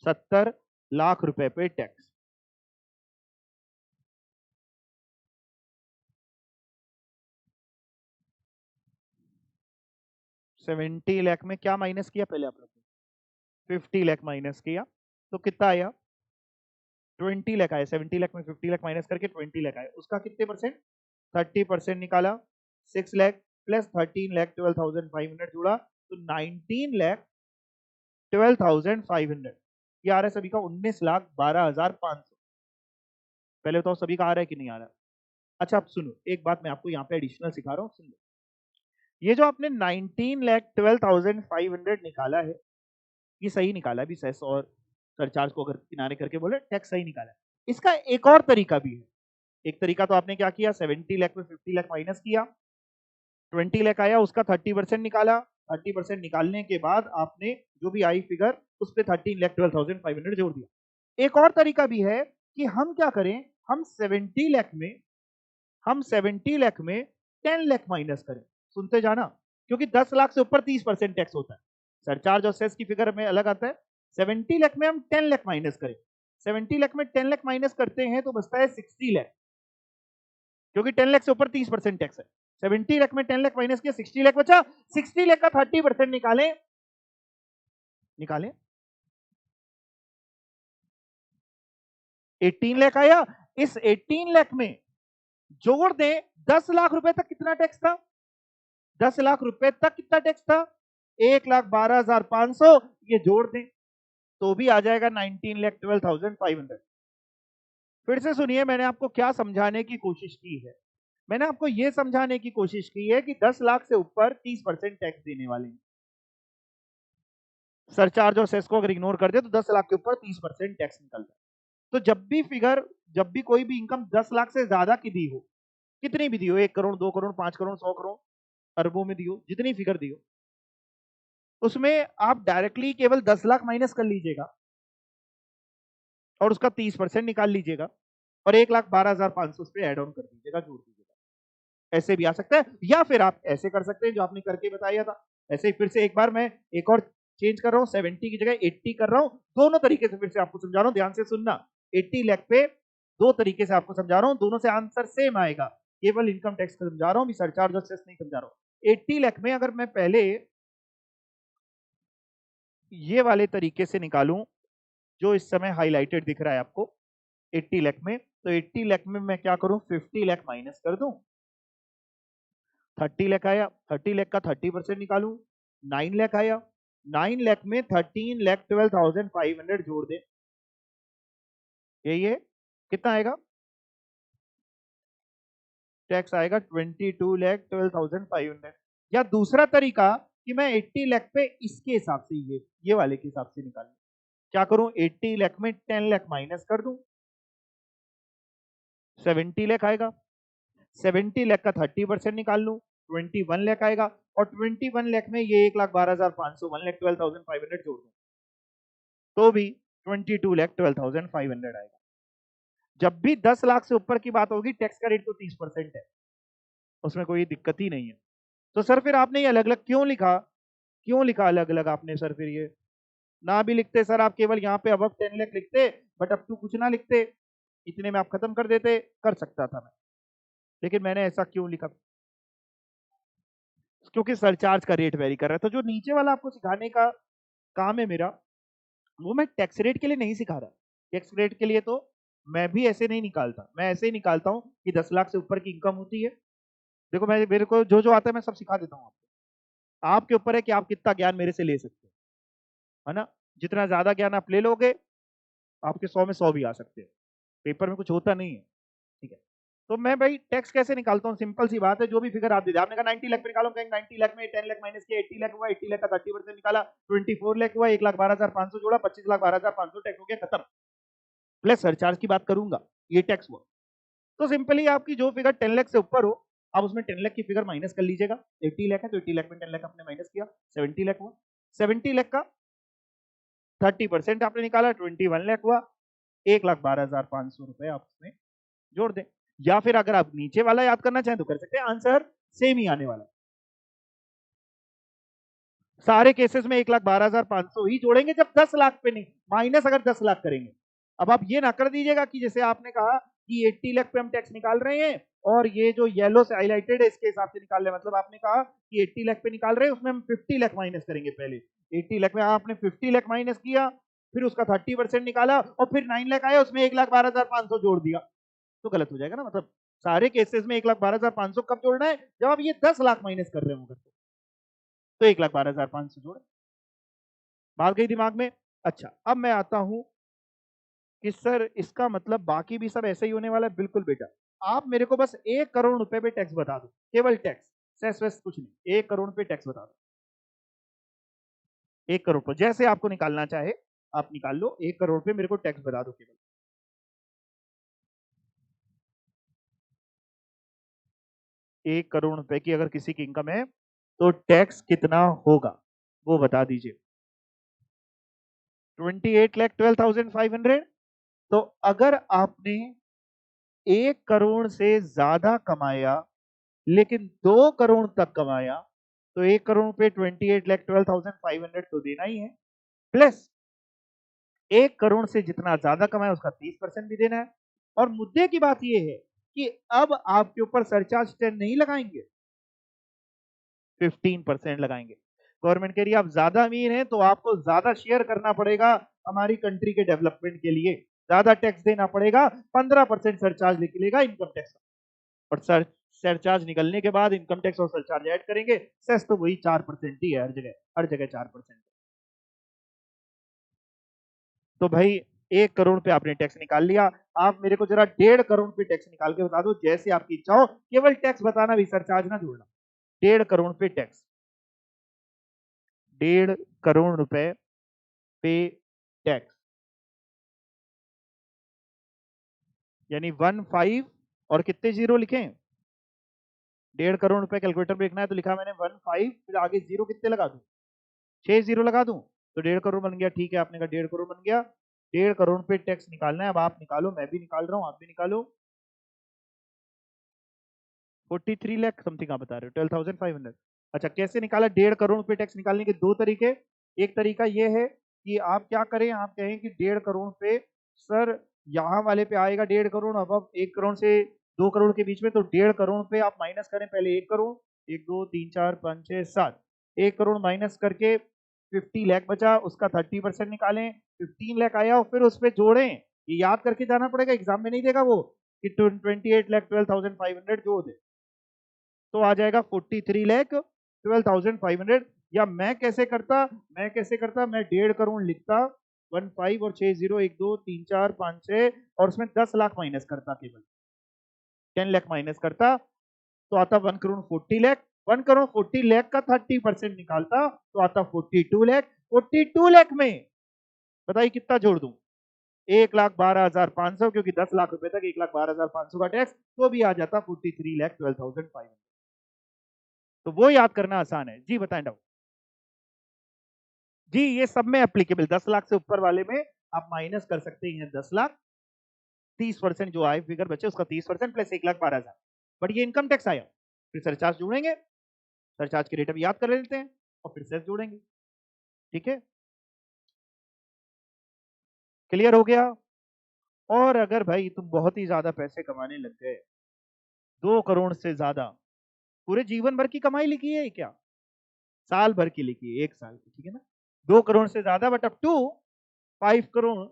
70 लाख रुपए पे टैक्स। 70 लाख में क्या माइनस किया पहले आप लोगों ने? 50 लाख माइनस किया, तो कितना आया? 20 लाख आया। 70 लाख में 50 लाख माइनस करके 20 लाख आया, उसका कितने परसेंट? 30% निकाला। 6 लाख प्लस 13,12,500 जोड़ा तो 19,12,500। ये आ रहा है सभी का 19,12,500। पहले बताओ सभी का आ रहा है कि नहीं आ रहा? अच्छा अब सुनो, एक बात मैं आपको यहाँ पे एडिशनल सिखा रहा हूँ, सुन लो। ये जो आपने 19,12,500 निकाला है, ये सही निकाला है भी, सेस और सरचार्ज को अगर किनारे करके बोले टैक्स सही निकाला है। इसका एक और तरीका भी है। एक तरीका तो आपने क्या किया, 70 लाख में 50 लाख माइनस किया, 20 लाख आया, उसका 30% निकाला। 30% निकालने के बाद आपने जो भी आई फिगर उस पर 13,12,500 जोड़ दिया। एक और तरीका भी है कि हम क्या करें, हम 70 लाख में 10 लाख माइनस करें। सुनते जाना, क्योंकि 10 लाख से ऊपर 30% टैक्स होता है, सरचार्ज और सेस की फिगर में अलग आता है। 70 लाख में हम 10 लाख माइनस करें, 70 लाख में 10 लाख माइनस करते हैं तो बचता है 60 लाख। क्योंकि 10 लाख से ऊपर 30% टैक्स है। 70 लाख में 10 लाख माइनस किया, 60 लाख बचा। 60 लाख का 30% निकालें, निकालें 18 लाख आया। इस 18 लाख में जोड़ दें 10 लाख रुपए तक कितना टैक्स था? 10 लाख रुपए तक कितना टैक्स था? 1,12,500। ये जोड़ दें तो भी आ जाएगा 19,12,500। फिर से सुनिए, मैंने आपको क्या समझाने की कोशिश की है। मैंने आपको यह समझाने की कोशिश की है कि 10 लाख से ऊपर 30% टैक्स देने वाले हैं। सरचार्ज और सेस को अगर इग्नोर कर दे तो 10 लाख के ऊपर 30% टैक्स निकलता है। तो जब भी कोई भी इनकम 10 लाख से ज्यादा की दी हो, कितनी भी दी हो, 1 करोड़, 2 करोड़, 5 करोड़, 100 करोड़, अरबों में दी हो, जितनी फिगर दी हो, उसमें आप डायरेक्टली केवल 10 लाख माइनस कर लीजिएगा और उसका 30% निकाल लीजिएगा और 1,12,500 उस पर एड ऑन कर दीजिएगा, जोड़ दीजिएगा। ऐसे भी आ सकता है, या फिर आप ऐसे कर सकते हैं जो आपने करके बताया था। ऐसे ही फिर से एक बार मैं एक और चेंज कर रहा हूं, 70 की जगह 80 कर रहा हूं। दोनों तरीके से फिर से आपको समझा रहा हूं, ध्यान से सुनना। 80 लाख पे दो तरीके से आपको समझा रहा हूं, दोनों से आंसर सेम आएगा। केवल इनकम टैक्स का समझा रहा हूं, सरचार्ज और सेस नहीं समझा रहा हूं। 80 लाख में अगर मैं पहले ये वाले तरीके से निकालूं जो इस समय हाईलाइटेड दिख रहा है आपको 80 लाख में, तो 80 लाख में मैं क्या करूं, 50 लाख माइनस कर दूं। 30 लाख आया, 30 लाख का 30% निकालूं, 9 लाख आया। 9 लाख में 13,12,500 जोड़ दे, यही है। कितना आएगा? टैक्स आएगा 22,12,500। या दूसरा तरीका कि मैं 80 लाख पे इसके हिसाब से ये वाले के हिसाब से निकालूं। क्या करूं, 80 लाख में 10 लाख माइनस कर दूं, 70 लाख आएगा। 70 लाख का 30% निकाल लूं, 21 लाख आएगा। और 21 लाख में ये 1,12,500, 1,12,500 जोड़ दूं तो भी 22,12,500 आएगा। जब भी 10 लाख से ऊपर की बात होगी, टैक्स का रेट तो 30% है, उसमें कोई दिक्कत ही नहीं है। तो सर फिर आपने ये अलग अलग क्यों लिखा? क्यों लिखा अलग अलग आपने सर? फिर ये ना भी लिखते सर, आप केवल यहाँ पे अबव 10 लाख लिखते, बट अप टू कुछ ना लिखते, इतने में आप खत्म कर देते। कर सकता था मैं, लेकिन मैंने ऐसा क्यों लिखा? क्योंकि सरचार्ज का रेट वेरी कर रहा है। तो जो नीचे वाला आपको सिखाने का काम है मेरा, वो मैं टैक्स रेट के लिए नहीं सिखा रहा। टैक्स रेट के लिए तो मैं भी ऐसे नहीं निकालता, मैं ऐसे ही निकालता हूँ कि 10 लाख से ऊपर की इनकम होती है। देखो, मैं मेरे को जो जो आता है मैं सब सिखा देता हूँ आपको। आपके ऊपर है कि आप कितना ज्ञान मेरे से ले सकते हो, है ना। जितना ज्यादा ज्ञान आप ले लोगे, आपके 100 में 100 भी आ सकते हैं। पेपर में कुछ होता नहीं है, ठीक है। तो मैं भाई टैक्स कैसे निकालता हूँ, सिंपल सी बात है। जो भी फिगर आप दे दिया, आपने कहा 90 लाख पे निकालो, कहेंगे 90 लाख में 10 लाख माइनस किया, 80 लाख हुआ, 80 लाख का 30% निकाला, 24 लाख हुआ, 1,12,500 जोड़ा, 25,12,500 टैक्स हो गया, खत्म। प्लस सरचार्ज की बात करूंगा, ये टैक्स हुआ। तो सिंपली आपकी जो फिगर 10 लाख से ऊपर हो, आप उसमें 10 लाख की फिगर माइनस कर लीजिएगा। 80 लाख है तो 80 लाख में 10 लाख आपने माइनस किया, 70 लाख हुआ। 70 लाख का 30% आपने निकाला, 21 लाख हुआ। 1,12,500 रुपए आप उसमें जोड़ दें। या फिर अगर आप नीचे वाला याद करना चाहें तो कर सकते हैं, आंसर सेम ही आने वाला। सारे केसेस में 1,12,500 ही जोड़ेंगे जब 10 लाख पे नहीं, माइनस अगर 10 लाख करेंगे। अब आप ये ना कर दीजिएगा कि जैसे आपने कहा कि 80 लाख पे हम टैक्स निकाल रहे हैं और ये जो येलो से हाईलाइटेड है इसके हिसाब से निकाल रहे हैं। मतलब आपने कहा कि 80 लाख पे निकाल रहे हैं, उसमें हम 50 लाख माइनस करेंगे। पहले 80 लाख में आपने 50 लाख माइनस किया, फिर उसका 30% निकाला और फिर 9 लाख आया, उसमें 1,12,500 जोड़ दिया, तो गलत हो जाएगा ना। मतलब सारे केसेस में 1,12,500 कब जोड़ना है, जब आप ये 10 लाख माइनस कर रहे हो, तो 1,12,500 जोड़े। बात गई दिमाग में? अच्छा, अब मैं आता हूं कि सर इसका मतलब बाकी भी सब ऐसे ही होने वाला है। बिल्कुल बेटा, आप मेरे को बस 1 करोड़ रुपए पे टैक्स बता दो, केवल टैक्स, सेस वेस कुछ नहीं। 1 करोड़ पे टैक्स बता दो, 1 करोड़ पर जैसे आपको निकालना चाहे आप निकाल लो। 1 करोड़ पे मेरे को टैक्स बता दो केवल। 1 करोड़ रुपए की अगर किसी की इनकम है तो टैक्स कितना होगा वो बता दीजिए। 28,12,500। तो अगर आपने 1 करोड़ से ज्यादा कमाया लेकिन 2 करोड़ तक कमाया, तो 1 करोड़ पे 28,12,500 तो देना ही है, प्लस 1 करोड़ से जितना ज्यादा कमाया उसका 30% भी देना है। और मुद्दे की बात यह है कि अब आपके ऊपर सरचार्ज 10 नहीं लगाएंगे, 15% लगाएंगे। गवर्नमेंट कह रही है आप ज्यादा अमीर हैं तो आपको ज्यादा शेयर करना पड़ेगा हमारी कंट्री के डेवलपमेंट के लिए, ज्यादा टैक्स देना पड़ेगा, 15% सरचार्ज निकलेगा इनकम टैक्स। और सरचार्ज निकलने के बाद इनकम टैक्स और सरचार्ज ऐड करेंगे, सेस तो वही 4% ही है, हर जगह 4%। तो भाई 1 करोड़ पे आपने टैक्स निकाल लिया, आप मेरे को जरा 1.5 करोड़ पे टैक्स निकाल के बता दो, जैसे आपकी इच्छा हो, केवल टैक्स बताना भी, सरचार्ज ना जोड़ना। 1.5 करोड़ पे टैक्स, 1.5 करोड़ रुपए पे टैक्स, यानी 15 और कितने जीरो लिखे, 1.5 करोड़ रुपए कैलकुलेटर पे लिखना है तो लिखा मैंने 15, फिर आगे जीरो कितने लगा दूं, 6 जीरो लगा दूं, तो 1.5 करोड़ बन गया। ठीक है, आपने कहा 1.5 करोड़ बन गया, 1.5 करोड़ पे टैक्स निकालना है। अब आप निकालो, मैं भी निकाल रहा हूं, आप भी निकालो। 43 लाख समथिंग आप बता रहे हो, 12,500। अच्छा, कैसे निकाला 1.5 करोड़ पे टैक्स निकालने के दो तरीके। एक तरीका ये है कि आप क्या करें, आप कहें कि 1.5 करोड़ पे सर यहाँ वाले पे आएगा 1.5 करोड़, अब 1 करोड़ से 2 करोड़ के बीच में, तो 1.5 करोड़ पे आप माइनस करें पहले 1 करोड़, 1 2 3 4 5 6 7, 1 करोड़ माइनस करके 50 लाख बचा, उसका 30% निकालें, 15 लाख आया, और फिर उस पर जोड़ें। ये याद करके जाना पड़ेगा, एग्जाम में नहीं देगा वो कि 28,12,500 जोड़ दे, तो आ जाएगा 43,12,500। या मैं कैसे करता, मैं 1.5 करोड़ लिखता, 15 और 6 जीरो, 1 2 3 4 5 6, और उसमें 10 लाख माइनस करता, केवल 10 लाख माइनस करता, तो आता 1 करोड़ 40 लाख। 1 करोड़ 40 लाख का 30% निकालता तो आता 42 लाख। 42 लाख में बताइए कितना जोड़ दूं, 1,12,500, क्योंकि 10 लाख रुपए तक 1,12,500 का टैक्स, तो भी आ जाता 43,12,500। तो वो याद करना आसान है जी। बताएं डाउट जी, ये सब में एप्लीकेबल, 10 लाख से ऊपर वाले में आप माइनस कर सकते हैं 10 लाख, 30% जो आए फिगर बचे उसका 30% प्लस 1,12,000। बट ये इनकम टैक्स आया, फिर सरचार्ज जोड़ेंगे, सरचार्ज की रेट अभी याद कर लेते हैं और फिर सेस जोड़ेंगे। ठीक है, क्लियर हो गया। और अगर भाई तुम बहुत ही ज्यादा पैसे कमाने लग गए, 2 करोड़ से ज्यादा, पूरे जीवन भर की कमाई लिखी है क्या, साल भर की लिखी है, 1 साल की, ठीक है ना, 2 करोड़ से ज्यादा बट अप टू 5 करोड़,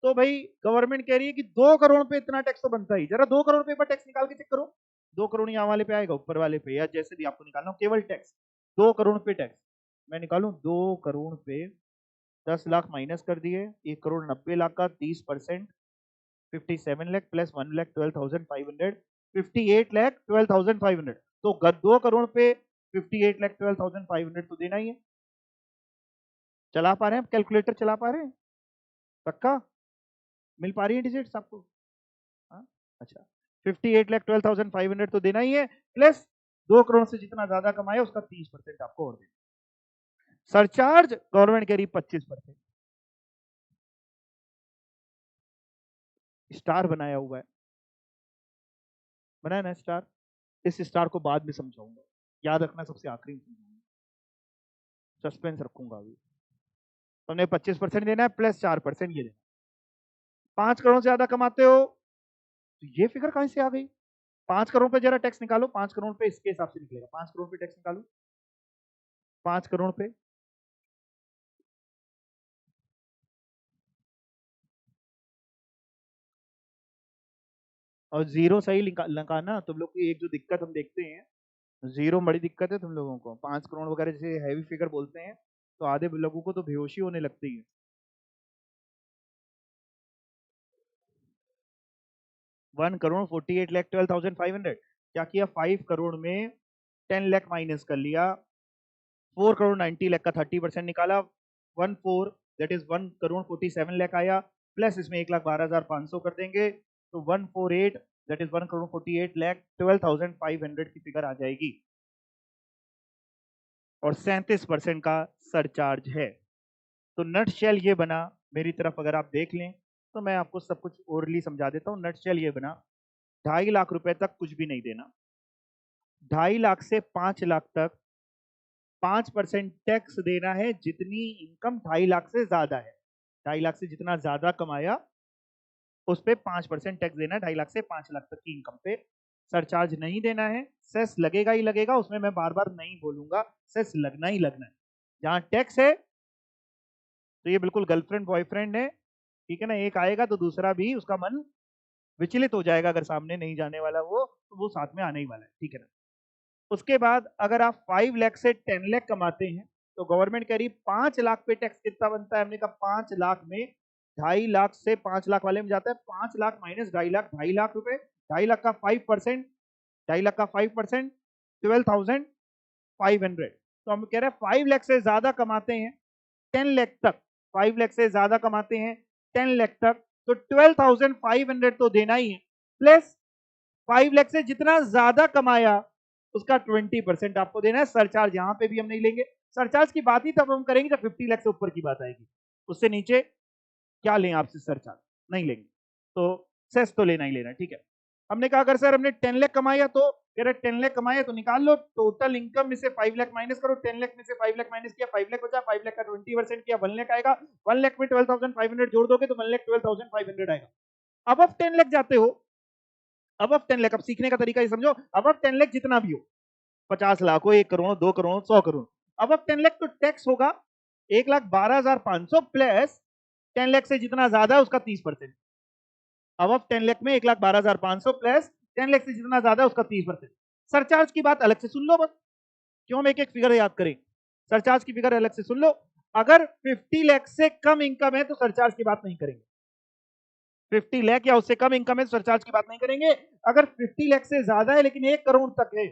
तो भाई गवर्नमेंट कह रही है कि 2 करोड़ पे इतना टैक्स तो बनता ही, जरा 2 करोड़ पे पर टैक्स निकाल के चेक करो, 2 करोड़ यहाँ वाले पे आएगा, ऊपर वाले पे, या जैसे भी आपको निकालना हो, केवल टैक्स 2 करोड़ पे टैक्स। मैं निकालू 2 करोड़ पे 10 लाख माइनस कर दिए, 1,90,00,000 का 30%, 57 लाख प्लस 1,12,500, 58,12,500। तो 2 करोड़ पे 58,12,500 तो देना ही है। चला पा रहे हैं, कैलकुलेटर चला पा रहे हैं, पक्का मिल पा रही है डिजिट्स आपको? हाँ, अच्छा, 58,12,500 तो देना ही है, प्लस 2 करोड़ से जितना ज्यादा कमाया उसका 30% आपको और देना। सरचार्ज गवर्नमेंट कह रही 25%। स्टार बनाया हुआ है, बनाया ना स्टार, इस स्टार को बाद में समझाऊंगा, याद रखना सबसे आखिरी में समझाऊंगा, सस्पेंस रखूंगा अभी। तुमने 25% देना है प्लस 4% ये देना। 5 करोड़ से ज्यादा कमाते हो तो ये फिगर कहां से आ गई, 5 करोड़ पे जरा टैक्स निकालो, 5 करोड़ पे इसके हिसाब से निकलेगा, 5 करोड़ पे टैक्स निकालो, 5 करोड़ पे, और जीरो सही लगाना। तुम लोग की एक जो दिक्कत हम देखते हैं, जीरो बड़ी दिक्कत है तुम लोगों को, 5 करोड़ वगैरह जैसे हैवी फिगर बोलते हैं तो आधे लोगों को तो बेहोशी होने लगती है। 1 करोड़ 48,12,500, क्या किया, 5 करोड़ में 10 लाख माइनस कर लिया, 4 करोड़ 90 लाख का 30% निकाला, 1 4 दैट इज 1 करोड़ 47 लाख आया, प्लस इसमें 1,12,500 कर देंगे, तो 148 दैट इज 1 करोड़ 48,12,500 की फिगर आ जाएगी, और 37% का सरचार्ज है। तो नट शेल ये बना, मेरी तरफ अगर आप देख लें तो मैं आपको सब कुछ ओरली समझा देता हूँ। नट शेल ये बना, 2.5 लाख रुपए तक कुछ भी नहीं देना, 2.5 लाख से 5 लाख तक 5% टैक्स देना है, जितनी इनकम 2.5 लाख से ज्यादा है, 2.5 लाख से जितना ज्यादा कमाया उस पे 5% टैक्स देना है। 2.5 लाख से 5 लाख तक की इनकम पे सरचार्ज नहीं देना है। सेस लगेगा ही लगेगा, उसमें मैं बार बार नहीं बोलूंगा, सेस लगना ही लगना है। जहां टैक्स है तो ये बिल्कुल गर्लफ्रेंड बॉयफ्रेंड है, ठीक है ना, एक आएगा तो दूसरा भी उसका मन विचलित हो जाएगा, अगर सामने नहीं जाने वाला वो तो वो साथ में आने ही वाला है, ठीक है ना। उसके बाद अगर आप 5 लाख से 10 लाख कमाते हैं तो गवर्नमेंट कह रही 5 लाख पे टैक्स कितना बनता है, हमने कहा 5 लाख में 2.5 लाख से 5 लाख वाले में जाता है 5 लाख माइनस 2.5 लाख, 2.5 लाख रुपए, 2.5 लाख का 5%, 2.5 लाख का 5% 12,500। तो हम कह रहे हैं 5 लाख से ज्यादा कमाते हैं 10 लाख तक, 5 लाख से ज्यादा कमाते हैं 10 लाख तक तो 12,500 तो देना ही है, प्लस 5 लाख से जितना ज्यादा कमाया उसका 20% आपको देना है। सरचार्ज यहां पे भी हम नहीं लेंगे, सरचार्ज की बात ही तब हम करेंगे जब 50 लाख से ऊपर की बात आएगी, उससे नीचे क्या लें आपसे सरचार्ज नहीं लेंगे, तो सेस तो लेना ही लेना, ठीक है। हमने कहा अगर सर हमने 10 लाख कमाया तो कह रहे 10 लाख कमाया तो निकाल लो टोटल इनकम में से 5 लाख माइनस करो, 10 लाख में से 5 लाख माइनस किया 5 लाख बचा, 5 लाख का 20% किया 1 लाख आएगा, 1 लाख में 12,500 जोड़ दोगे तो 1 लाख 12,500 आएगा। अब आप 10 लाख जाते हो, अब 10 लाख, अब सीखने का तरीका ये समझो, अब 10 लाख जितना भी हो, 50 लाख हो, 1 करोड़, 2 करोड़, 100 करोड़, अब 10 लाख तो टैक्स होगा 1,12,500 प्लस 10 लाख से जितना ज्यादा है उसका 30%। अब 10 लाख में 1,12,500 प्लस 10 लाख से जितना ज्यादा है उसका 30%। सरचार्ज की बात अलग से सुन लो, बस क्यों हम एक एक फिगर याद करें, सरचार्ज की फिगर अलग से सुन लो। अगर 50 लाख से कम इनकम है तो सरचार्ज की बात नहीं करेंगे, 50 लाख या उससे कम इनकम है तो सरचार्ज की बात नहीं करेंगे। अगर 50 लाख से ज्यादा है लेकिन 1 करोड़ तक है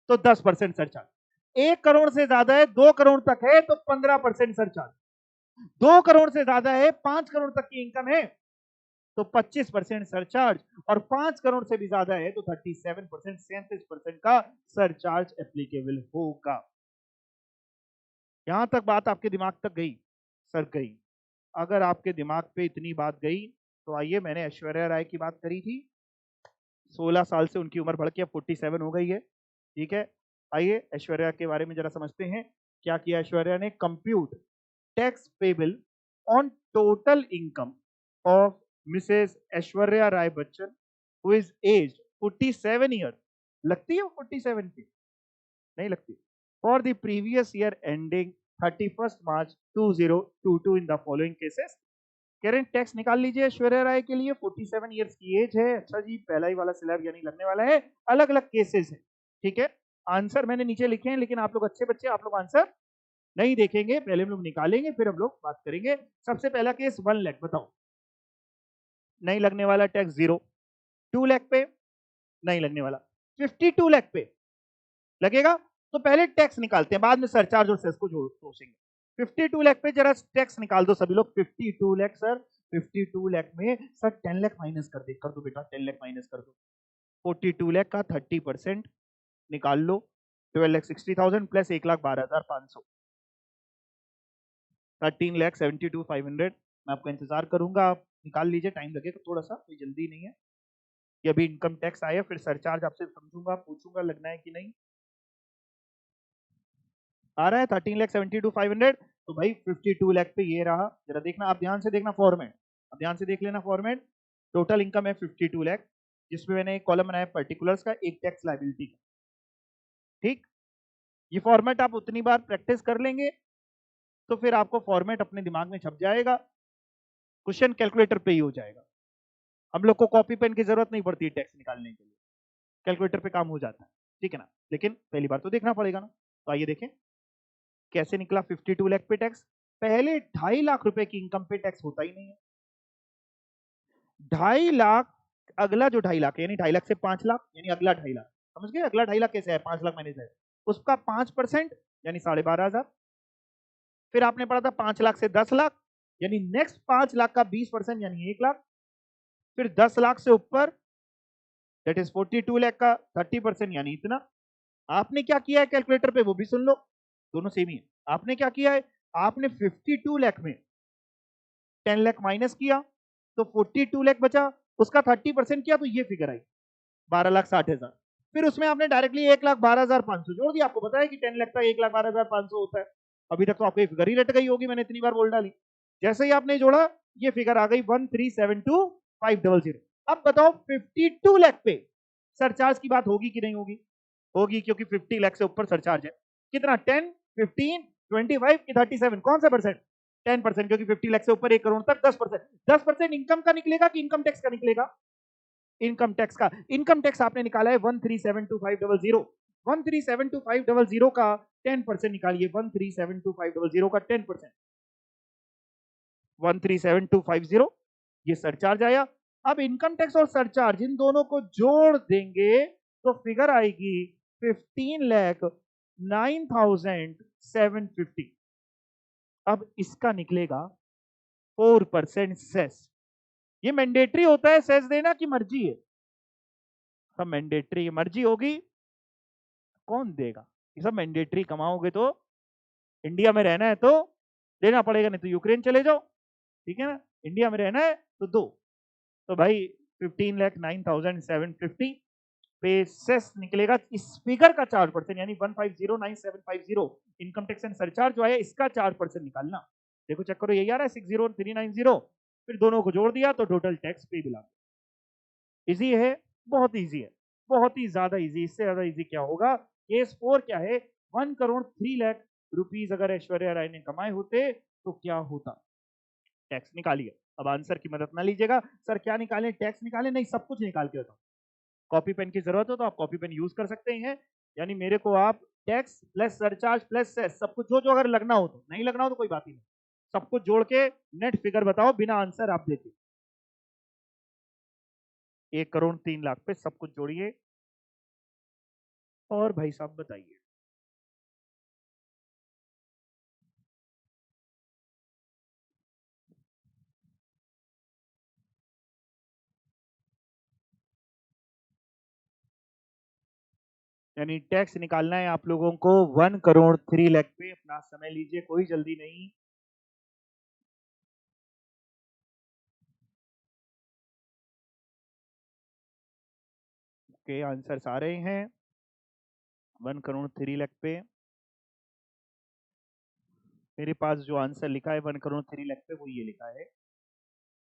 तो 10% सरचार्ज, 1 करोड़ से ज्यादा है 2 करोड़ तक है तो 15% सरचार्ज, 2 करोड़ से ज्यादा है 5 करोड़ तक की इनकम है तो 25% सरचार्ज, और 5 करोड़ से भी ज्यादा है तो 37%, 37% का सरचार्ज एप्लीकेबल होगा। यहां तक बात आपके दिमाग तक गई, सर गई। अगर आपके दिमाग पे इतनी बात गई तो आइए, मैंने ऐश्वर्या राय की बात करी थी, 16 साल से उनकी उम्र बढ़ के अब 47 हो गई है, ठीक है। आइए ऐश्वर्या के बारे में जरा समझते हैं, क्या किया ऐश्वर्या ने, compute tax payable on total income of Mrs Aishwarya Rai Bachchan who is age 47 year, लगती है वो 47 की, नहीं लगती, for the previous year ending 31 March 2022 in the following cases. Current tax निकाल लीजिए ऐश्वर्या राय के लिए, 47 इयर्स की एज है, अच्छा जी, पहला ही वाला स्लैब यानी लगने वाला है, अलग अलग केसेस है, ठीक है। आंसर मैंने नीचे लिखे हैं लेकिन आप लोग अच्छे बच्चे, आप लोग आंसर नहीं देखेंगे, पहले हम लोग निकालेंगे फिर हम लोग बात करेंगे। सबसे पहला केस 1 लाख, बताओ नहीं लगने वाला टैक्स 0, 2 लाख पे नहीं लगने वाला, 52 लाख पे लगेगा, तो पहले टैक्स निकालते हैं बाद में सरचार्ज और सेस को सोचेंगे। 52 लाख पे जरा टैक्स निकाल दो सभी लोग, 52 लाख सर, 52 लाख में सर 10 लाख माइनस कर दो बेटा, 10 लाख माइनस कर दो, 42 लाख का 30% निकाल लो, 12,60,000 प्लस 1,12,500, 13,72,500। मैं आपका इंतजार करूंगा, आप निकाल लीजिए, टाइम लगेगा थोड़ा सा, कोई जल्दी नहीं है, ये अभी इनकम टैक्स आया, फिर सरचार्ज आपसे समझूंगा, पूछूंगा लगना है कि नहीं। आ रहा है 13,72,500, तो भाई 52 लाख पे ये रहा, जरा देखना, आप ध्यान से देखना फॉर्मेट, अब ध्यान से देख लेना फॉर्मेट, टोटल इनकम है 52 लाख, जिसमें मैंने एक कॉलम बनाया पर्टिकुलर्स का, एक टैक्स लायबिलिटी का, ठीक। ये फॉर्मेट आप उतनी बार प्रैक्टिस कर लेंगे तो फिर आपको फॉर्मेट अपने दिमाग में छप जाएगा, क्वेश्चन कैलकुलेटर पे ही हो जाएगा, हम लोग को कॉपी पेन की जरूरत नहीं पड़ती टैक्स निकालने के लिए, कैलकुलेटर पे काम हो जाता है, ठीक है ना। लेकिन पहली बार तो देखना पड़ेगा ना, तो आइए देखें कैसे निकला 52 लाख पे टैक्स। पहले 2.5 लाख रुपए की इनकम पे टैक्स होता ही नहीं है, 2.5 लाख, अगला जो 2.5 लाख यानी 2.5 लाख से 5 लाख यानी अगला 2.5 लाख, समझ गए, अगला 2.5 लाख कैसे है, 5 लाख माइनस है, उसका 5% यानी 12,500, फिर आपने पढ़ा था 5 लाख से 10 लाख यानी नेक्स्ट 5 लाख का 20% यानी 1 लाख, फिर 10 लाख से ऊपर दैट इज 42 लाख का 30% यानी इतना। आपने क्या किया है कैलकुलेटर पे वो भी सुन लो, दोनों सेम ही है। आपने क्या किया है, आपने 52 लाख में 10 लाख माइनस किया तो 42 लाख बचा, उसका 30% किया तो ये फिगर आई 12,60,000, फिर उसमें आपने डायरेक्टली 1,12,500 जोड़ दिया, आपको पता है कि 10 लाख का 1,12,500 होता है, अभी तक तो आपको ये फिगर ही रट गई होगी, मैंने इतनी बार बोल डाली। जैसे ही आपने जोड़ा ये फिगर आ गई 1372 500। अब बताओ 52 लाख पे सरचार्ज की बात होगी कि नहीं होगी? होगी, क्योंकि 50 लाख से ऊपर सरचार्ज है। कितना? 10, 15, 25 की 37? कौन सा परसेंट? 10%, क्योंकि 50 लाख से ऊपर 1 करोड़ तक 10%। 10% इनकम का निकलेगा कि इनकम टैक्स का निकलेगा? इनकम टैक्स का। इनकम टैक्स आपने निकाला है 1372500। 1372500 का 10% निकालिए। 1372500 का 10%, 137,250 ये सरचार्ज आया। अब इनकम टैक्स और सरचार्ज इन दोनों को जोड़ देंगे तो फिगर आएगी 15,09,750। अब इसका निकलेगा 4% सेस। ये मैंडेटरी होता है सेस देना कि मर्जी है? सब मैंडेटरी, मर्जी होगी कौन देगा? ये सब मैंडेटरी। कमाओगे तो इंडिया में रहना है तो देना पड़ेगा, नहीं तो यूक्रेन चले जाओ, ठीक है ना? इंडिया में रहना है तो दो। तो भाई 15,09,750 पे सेस निकलेगा। इस फिगर का 4% यानी 150,9750 इनकम टैक्स एंड सरचार्ज जो है इसका 4% निकालना। देखो चेक करो, यही आ रहा है 60,390। फिर दोनों को जोड़ दिया तो टोटल टैक्स पेबल आ गया। इजी है, बहुत इजी है, बहुत ही ज्यादा इजी। इससे ज्यादा इजी क्या होगा? केस 4 क्या है? 1,03,00,000 अगर ऐश्वर्या राय ने कमाए होते तो क्या होता? टैक्स निकालिए। अब आंसर की मदद ना लीजिएगा, सर क्या निकालें, टैक्स निकालें? नहीं, सब कुछ निकाल के बताओ। कॉपी पेन की जरूरत हो तो आप कॉपी पेन यूज कर सकते हैं। यानी मेरे को आप tax plus surcharge plus cess सब कुछ जो अगर लगना हो तो, नहीं लगना हो तो कोई बात ही नहीं, सब कुछ जोड़ के नेट फिगर बताओ बिना आंसर आप देते। 1,03,00,000 पे सब कुछ जोड़िए और भाई साहब बताइए। यानी टैक्स निकालना है आप लोगों को 1,03,00,000 पे। अपना समय लीजिए, कोई जल्दी नहीं। के आंसर्स आ रहे हैं 1,03,00,000 पे। मेरे पास जो आंसर लिखा है 1,03,00,000 पे वो ये लिखा है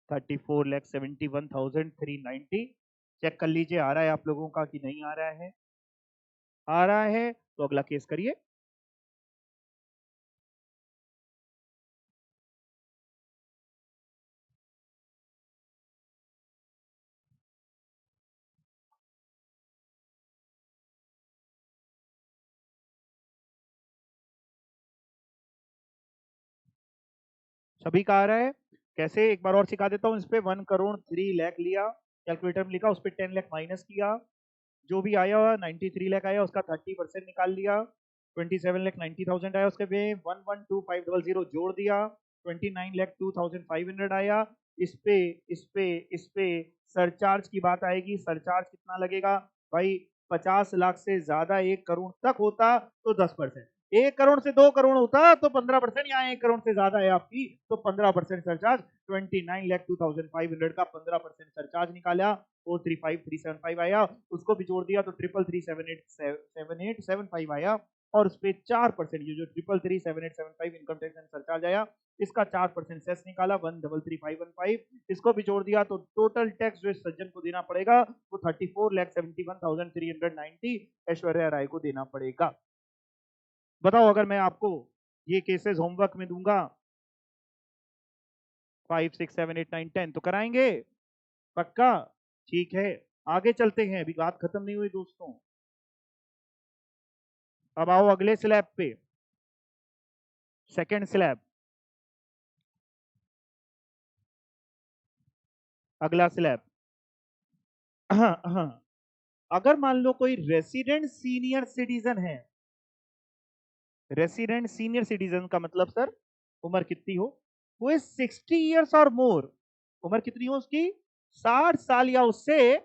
34,71,390। चेक कर लीजिए आ रहा है आप लोगों का कि नहीं आ रहा है। आ रहा है तो अगला केस करिए। सभी का आ रहा है? कैसे, एक बार और सिखा देता हूँ। इस पे 1,03,00,000 लिया, कैलकुलेटर में लिखा, उस पर 10 लाख माइनस किया, जो भी आया 93 लाख आया, उसका 30% निकाल लिया। 27,90,000 आया, उसके पे 1,12,500 जोड़ दिया। 29,02,500 आया। इस पे इस पे इस पे सरचार्ज की बात आएगी। सरचार्ज कितना लगेगा भाई? 50 लाख से ज्यादा 1 करोड़ तक होता तो 10%, 1 करोड़ से 2 करोड़ होता तो 15%, यहाँ 1 करोड़ से ज्यादा है आपकी तो 15% सरचार्ज। 29,02,500 का 15% सरचार्ज निकाला, 435,375 आया। उसको भी जोड़ दिया तो 333,787,875 आया। और उस पर 4%, ये जो 333,787,875 इनकम टैक्स एंड सरचार्ज आया, इसका 4% सेस निकाला 1,33,515। इसको भी जोड़ दिया तो टोटल टैक्स जो सज्जन को देना पड़ेगा वो 34,71,390 ऐश्वर्या राय को देना पड़ेगा। बताओ अगर मैं आपको ये केसेस होमवर्क में दूंगा 5, 6, 7, 8, 9, 10 तो कराएंगे? पक्का? ठीक है, आगे चलते हैं, अभी बात खत्म नहीं हुई दोस्तों। अब आओ अगले स्लैब पे, सेकंड स्लैब। अगला स्लैब। हाँ हाँ, अगर मान लो कोई रेसिडेंट सीनियर सिटीजन है। रेसिडेंट सीनियर सिटीजन का मतलब सर उम्र कितनी हो? वो इज 60 ईयर्स और मोर। उम्र कितनी हो उसकी? 60 साल या उससे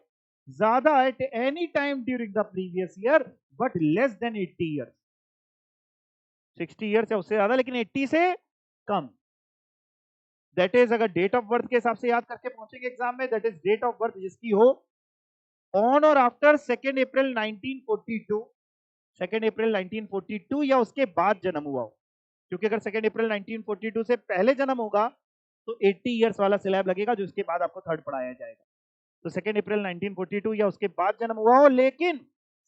ज्यादा at any time during the previous year, but less than 80 years. 60 years या उससे ज्यादा लेकिन 80 से कम। दैट इज, अगर डेट ऑफ बर्थ के हिसाब से याद करके पहुंचेंगे एग्जाम में, that is date of birth जिसकी हो ऑन और आफ्टर 2 अप्रैल 1942। 2 अप्रैल 1942 या उसके बाद जन्म हुआ हो। क्योंकि अगर 2 अप्रैल 1942 से पहले जन्म होगा तो 80 ईयर्स वाला स्लैब लगेगा, जो इसके बाद आपको थर्ड पढ़ाया जाएगा। तो 2 अप्रैल 1942 या उसके बाद जन्म हुआ हो, लेकिन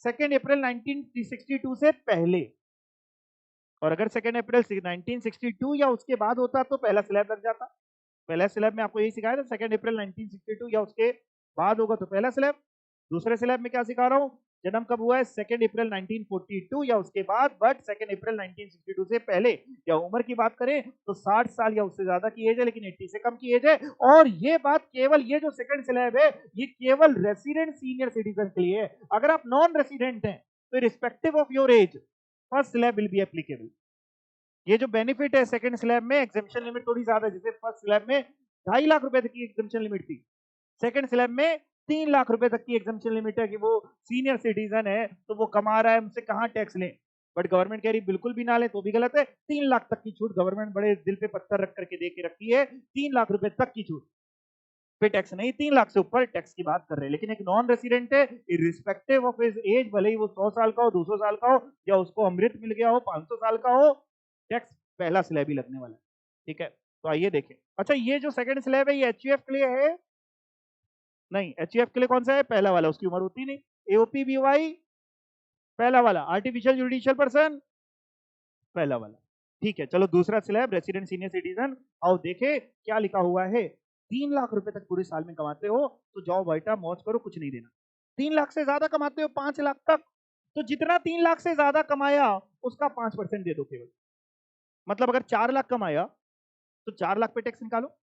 2 अप्रैल 1962 से पहले। और अगर 2 अप्रैल 1962 या उसके बाद होता तो पहला स्लैब लग जाता। पहला स्लैब में आपको यही सिखाया था, 2 अप्रैल 1962 या उसके बाद होगा तो पहला स्लैब। दूसरे स्लैब में क्या सिखा रहा हूं, जन्म कब हुआ है, 2 अप्रैल 1942 या उसके बाद, बट 2 अप्रैल 1962 से पहले। या उम्र की बात करें तो 60 साल या उससे ज्यादा की एज है, लेकिन 80 से कम की एज है। और ये बात केवल, ये जो सेकंड स्लैब है, ये केवल रेसिडेंट सीनियर सिटीजन के लिए है। अगर आप नॉन रेसिडेंट हैं तो respective of your age first slab will be applicable. ये जो बेनिफिट है सेकंड स्लैब में, एग्जेम्पशन लिमिट थोड़ी ज्यादा है। जैसे फर्स्ट स्लैब में 2.5 लाख रुपए तक की एग्जेम्पशन लिमिट थी, सेकंड स्लैब में 3 लाख रुपए तक की एग्जेम्पशन लिमिट है कि वो सीनियर सिटीजन है तो वो कमा रहा है, उनसे कहां टैक्स लें। बट गवर्नमेंट कह रही बिल्कुल भी ना ले तो भी गलत है। 3 लाख तक की छूट गवर्नमेंट बड़े दिल पे पत्थर रख करके दे के रखी है, 3 लाख रुपए तक की छूट पे टैक्स नहीं, 3 लाख से ऊपर टैक्स की बात कर रहे हैं। लेकिन एक नॉन रेसिडेंट है, इरिस्पेक्टिव ऑफ हिज एज, भले ही वो 100 साल का हो, 200 साल का हो, या उसको अमृत मिल गया हो, 500 साल का हो, टैक्स पहला स्लैब ही लगने वाला है। ठीक है, तो आइए देखें। अच्छा, ये जो सेकंड स्लैब है ये एचयूएफ के लिए है? नहीं, एचयूएफ के लिए कौन सा है, पहला वाला, उसकी उम्र होती नहीं। एओपी बीवाई पहला वाला, आर्टिफिशियल जुडिशियल पर्सन पहला वाला। ठीक है, चलो दूसरा स्लैब रेसिडेंट सीनियर सिटीजन। आओ देखे क्या लिखा हुआ है। 3 लाख रुपए तक पूरे साल में कमाते हो तो जाओ बेटा मौज करो, कुछ नहीं देना। 3 लाख से ज्यादा कमाते हो, 5 लाख तक, तो जितना 3 लाख से ज्यादा कमाया उसका 5% दे दो केवल। मतलब अगर 4 लाख कमाया तो 4 लाख पे टैक्स निकालो,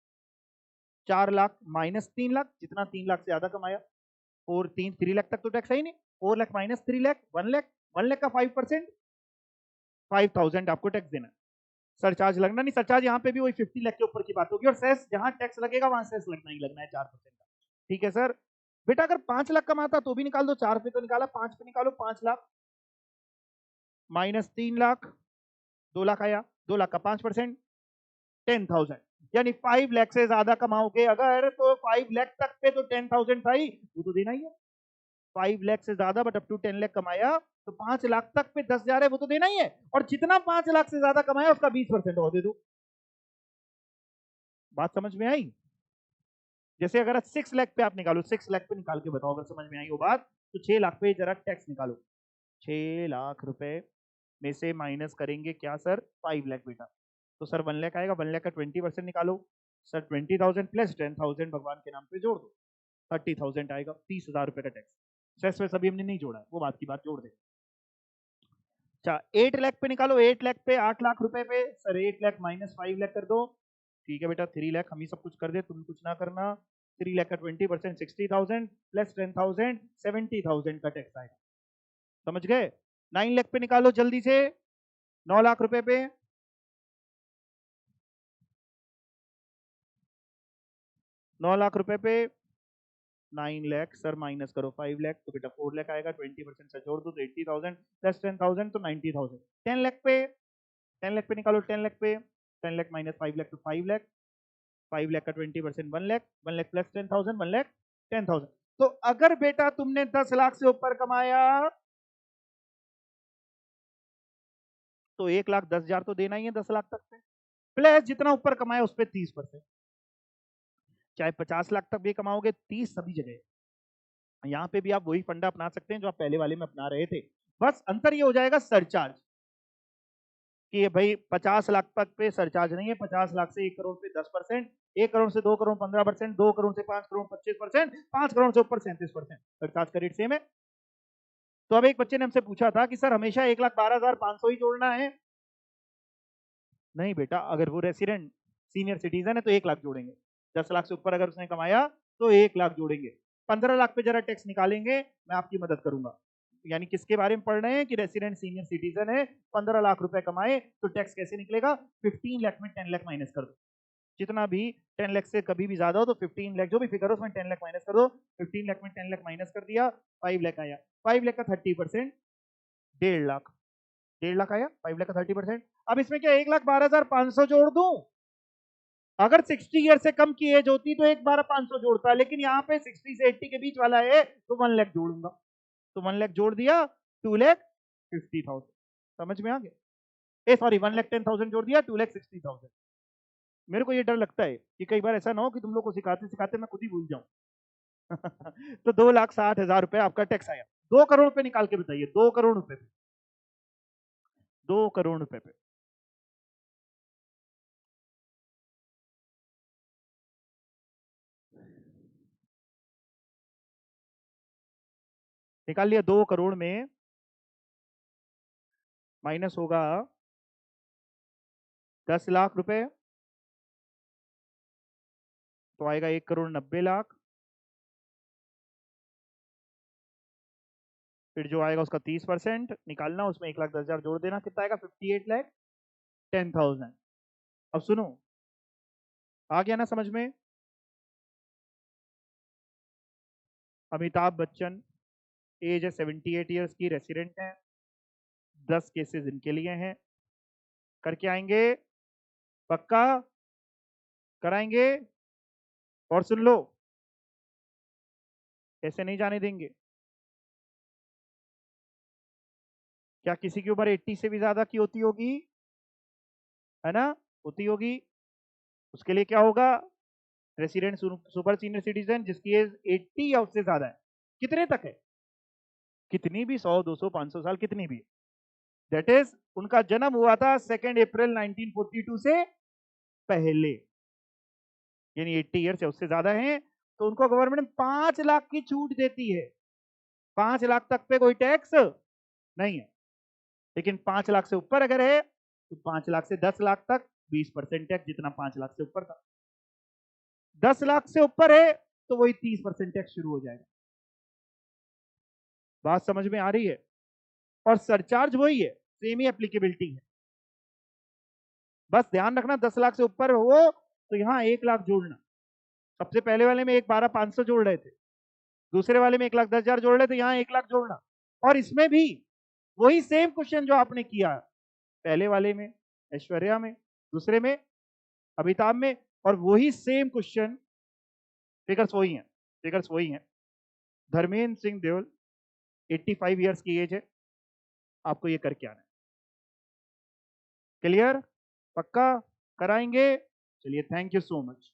4 लाख माइनस 3 लाख, जितना 3 लाख से ज्यादा कमाया, 3 लाख तक तो टैक्स है ही नहीं। 4 लाख माइनस 3 लाख, 1 लाख, 1 लाख का 5%, 5000 आपको टैक्स देना। सरचार्ज लगना नहीं, सरचार्ज यहाँ पे भी वही 50 लाख के ऊपर की बात होगी। और सेस जहां टैक्स लगेगा वहां सेस लगना ही लगना है 4% का। ठीक है सर। बेटा अगर 5 लाख कमाता तो भी निकाल दो, 4 पे तो निकाला, 5 पे निकालो। 5 लाख माइनस 3 लाख, 2 लाख आया, 2 लाख का 5%, 10,000। यानी 5 लाख से ज्यादा कमाओगे अगर तो 5 लाख तक पे तो 10,000 था ही, वो तो देना ही है। 5 लाख से ज्यादा बट अप टू 10 लाख कमाया तो 5 लाख तक पे 10,000 है, वो तो देना ही है। और जितना 5 लाख से ज्यादा कमाया उसका 20% और दे दो। बात समझ में आई? जैसे अगर 6 लाख पे आप निकालो, 6 लाख पे निकाल के बताओ अगर समझ में आई वो बात, तो 6 लाख पे जरा टैक्स निकालो। 6 लाख रुपए में से माइनस करेंगे क्या सर, 5 लाख बेटा, तो सर 1 लाख आएगा। 1 लाख का 20% निकालो सर, 20,000 प्लस 10,000 भगवान के नाम पे जोड़ दो, 30,000 आएगा। 30,000 रुपए का टैक्स। सेस वैस अभी हमने नहीं जोड़ा है, वो बात की बात जोड़ दे। अच्छा 8 लाख पे निकालो, 8 लाख पे 8 लाख रुपए पे सर, 8 लाख माइनस 5 लाख कर दो। ठीक है बेटा, 3 लाख हम ही सब कुछ कर दे, तुम कुछ ना करना। 3 लाख का 20% 60,000 प्लस 10,000 70,000 का टैक्स आएगा। समझ गए? 9 लाख पे निकालो जल्दी से, 9 लाख रुपए पे, 9 लाख रुपए पे 9 लाख सर माइनस करो 5 लाख तो बेटा 4 लाख आएगा। 20% से जोड़ दो तो 80,000 प्लस 10,000 तो 90,000। 10 लाख पे, 10 लाख पे निकालो, 10 लाख पे 10 लाख माइनस 5 लाख तो 5 लाख, 5 लाख का 20% 1 लाख, 1 लाख प्लस 10,000 1 लाख 10,000। तो अगर बेटा तुमने 10 लाख से ऊपर कमाया तो 1,10,000 तो देना ही है 10 लाख तक पे, प्लस जितना ऊपर कमाया उस पर 30%। चाहे 50 लाख तक भी कमाओगे 30 सभी जगह। यहां पे भी आप वही फंडा अपना सकते हैं जो आप पहले वाले में अपना रहे थे, बस अंतर ये हो जाएगा सरचार्ज कि भाई 50 लाख तक पे सरचार्ज नहीं है, 50 लाख से 1 करोड़ पे 10%, 1 करोड़ से 2 करोड़ 15%, 2 करोड़ से 5 करोड़ 25%, 5 करोड़ से ऊपर 37% सरचार्ज का रेट सेम है। तो अब एक बच्चे ने हमसे पूछा था कि सर हमेशा 1,12,500 ही जोड़ना है? नहीं बेटा, अगर वो रेसिडेंट सीनियर सिटीजन है तो 1 लाख जोड़ेंगे। 10 लाख से ऊपर अगर उसने कमाया तो 1 लाख जोड़ेंगे। 15 लाख पे जरा टैक्स निकालेंगे, मैं आपकी मदद करूंगा। यानी किसके बारे में पढ़ रहे हैं कि रेसिडेंट सीनियर सिटीजन है, 15 लाख रुपए कमाए तो टैक्स कैसे निकलेगा? 15 लाख में 10 लाख माइनस कर दो, जितना भी 10 लाख से कभी भी ज्यादा हो तो 15 लाख जो भी फिगर हो उसमें 10 लाख माइनस कर दो। 15 लाख में 10 लाख माइनस कर दिया, 5 लाख आया। 5 लाख का 30% 1.5 लाख, 1.5 लाख आया 5 लाख का 30%। अब इसमें क्या 1,12,500 जोड़ दूं? अगर 60 ईयर से कम की एज होती तो 1,12,500 जोड़ता, लेकिन यहाँ पे 60 से 80 के बीच वाला है तो 1 लाख जोड़ूंगा। तो 1 लाख जोड़ दिया, 2,50,000। समझ में आ गया? सॉरी 1,10,000 जोड़ दिया, 2,60,000। मेरे को ये डर लगता है कि कई बार ऐसा ना हो कि तुम लोग को सिखाते सिखाते मैं खुद ही भूल जाऊं। तो 2,60,000 रुपए आपका टैक्स आया, 2 करोड़ रुपए निकाल के बताइए, 2 करोड़ रुपए पे, 2 करोड़ रुपए पे। निकाल लिया, 2 करोड़ में माइनस होगा 10 लाख रुपए, तो आएगा 1,90,00,000। फिर जो आएगा उसका 30% निकालना, उसमें 1,10,000 जोड़ देना, कितना आएगा? 58,10,000। अब सुनो, आ गया ना समझ में? अमिताभ बच्चन, एज है 78 ईयर्स की, रेसिडेंट है, 10 केसेस इनके लिए हैं, करके आएंगे, पक्का कराएंगे। और सुन लो, ऐसे नहीं जाने देंगे। क्या किसी की उम्र 80 से भी ज्यादा की होती होगी? है ना? होती होगी। उसके लिए क्या होगा? रेसिडेंट सुपर सीनियर सिटीजन जिसकी एज 80 या उससे ज्यादा है, कितने तक है? कितनी भी, 100 200 500 साल, कितनी भी, दैट इज उनका जन्म हुआ था 2 अप्रैल 1942 से पहले, यानी 80 ईयर्स या उससे ज्यादा है, तो उनको गवर्नमेंट 5 लाख की छूट देती है। 5 लाख तक पे कोई टैक्स नहीं है, लेकिन 5 लाख से ऊपर अगर है तो 5 लाख से 10 लाख तक 20% टैक्स, जितना 5 लाख से ऊपर था। 10 लाख से ऊपर है तो वही 30% टैक्स शुरू हो जाएगा। बात समझ में आ रही है? और सरचार्ज वही है, सेम ही एप्लीकेबिलिटी है। बस ध्यान रखना 10 लाख से ऊपर हो तो यहां 1 लाख जोड़ना। सबसे पहले वाले में 1,12,500 जोड़ रहे थे, दूसरे वाले में 1,10,000 जोड़ रहे थे, यहां 1 लाख जोड़ना। और इसमें भी वही सेम क्वेश्चन जो आपने किया पहले वाले में ऐश्वर्या में, दूसरे में अमिताभ में, और वही सेम क्वेश्चन, फिगर्स वही हैं, फिगर्स वही हैं। धर्मेंद्र सिंह देओल, 85 ईयर्स की एज है, आपको ये करके आना है। क्लियर? पक्का कराएंगे? चलिए, थैंक यू सो मच।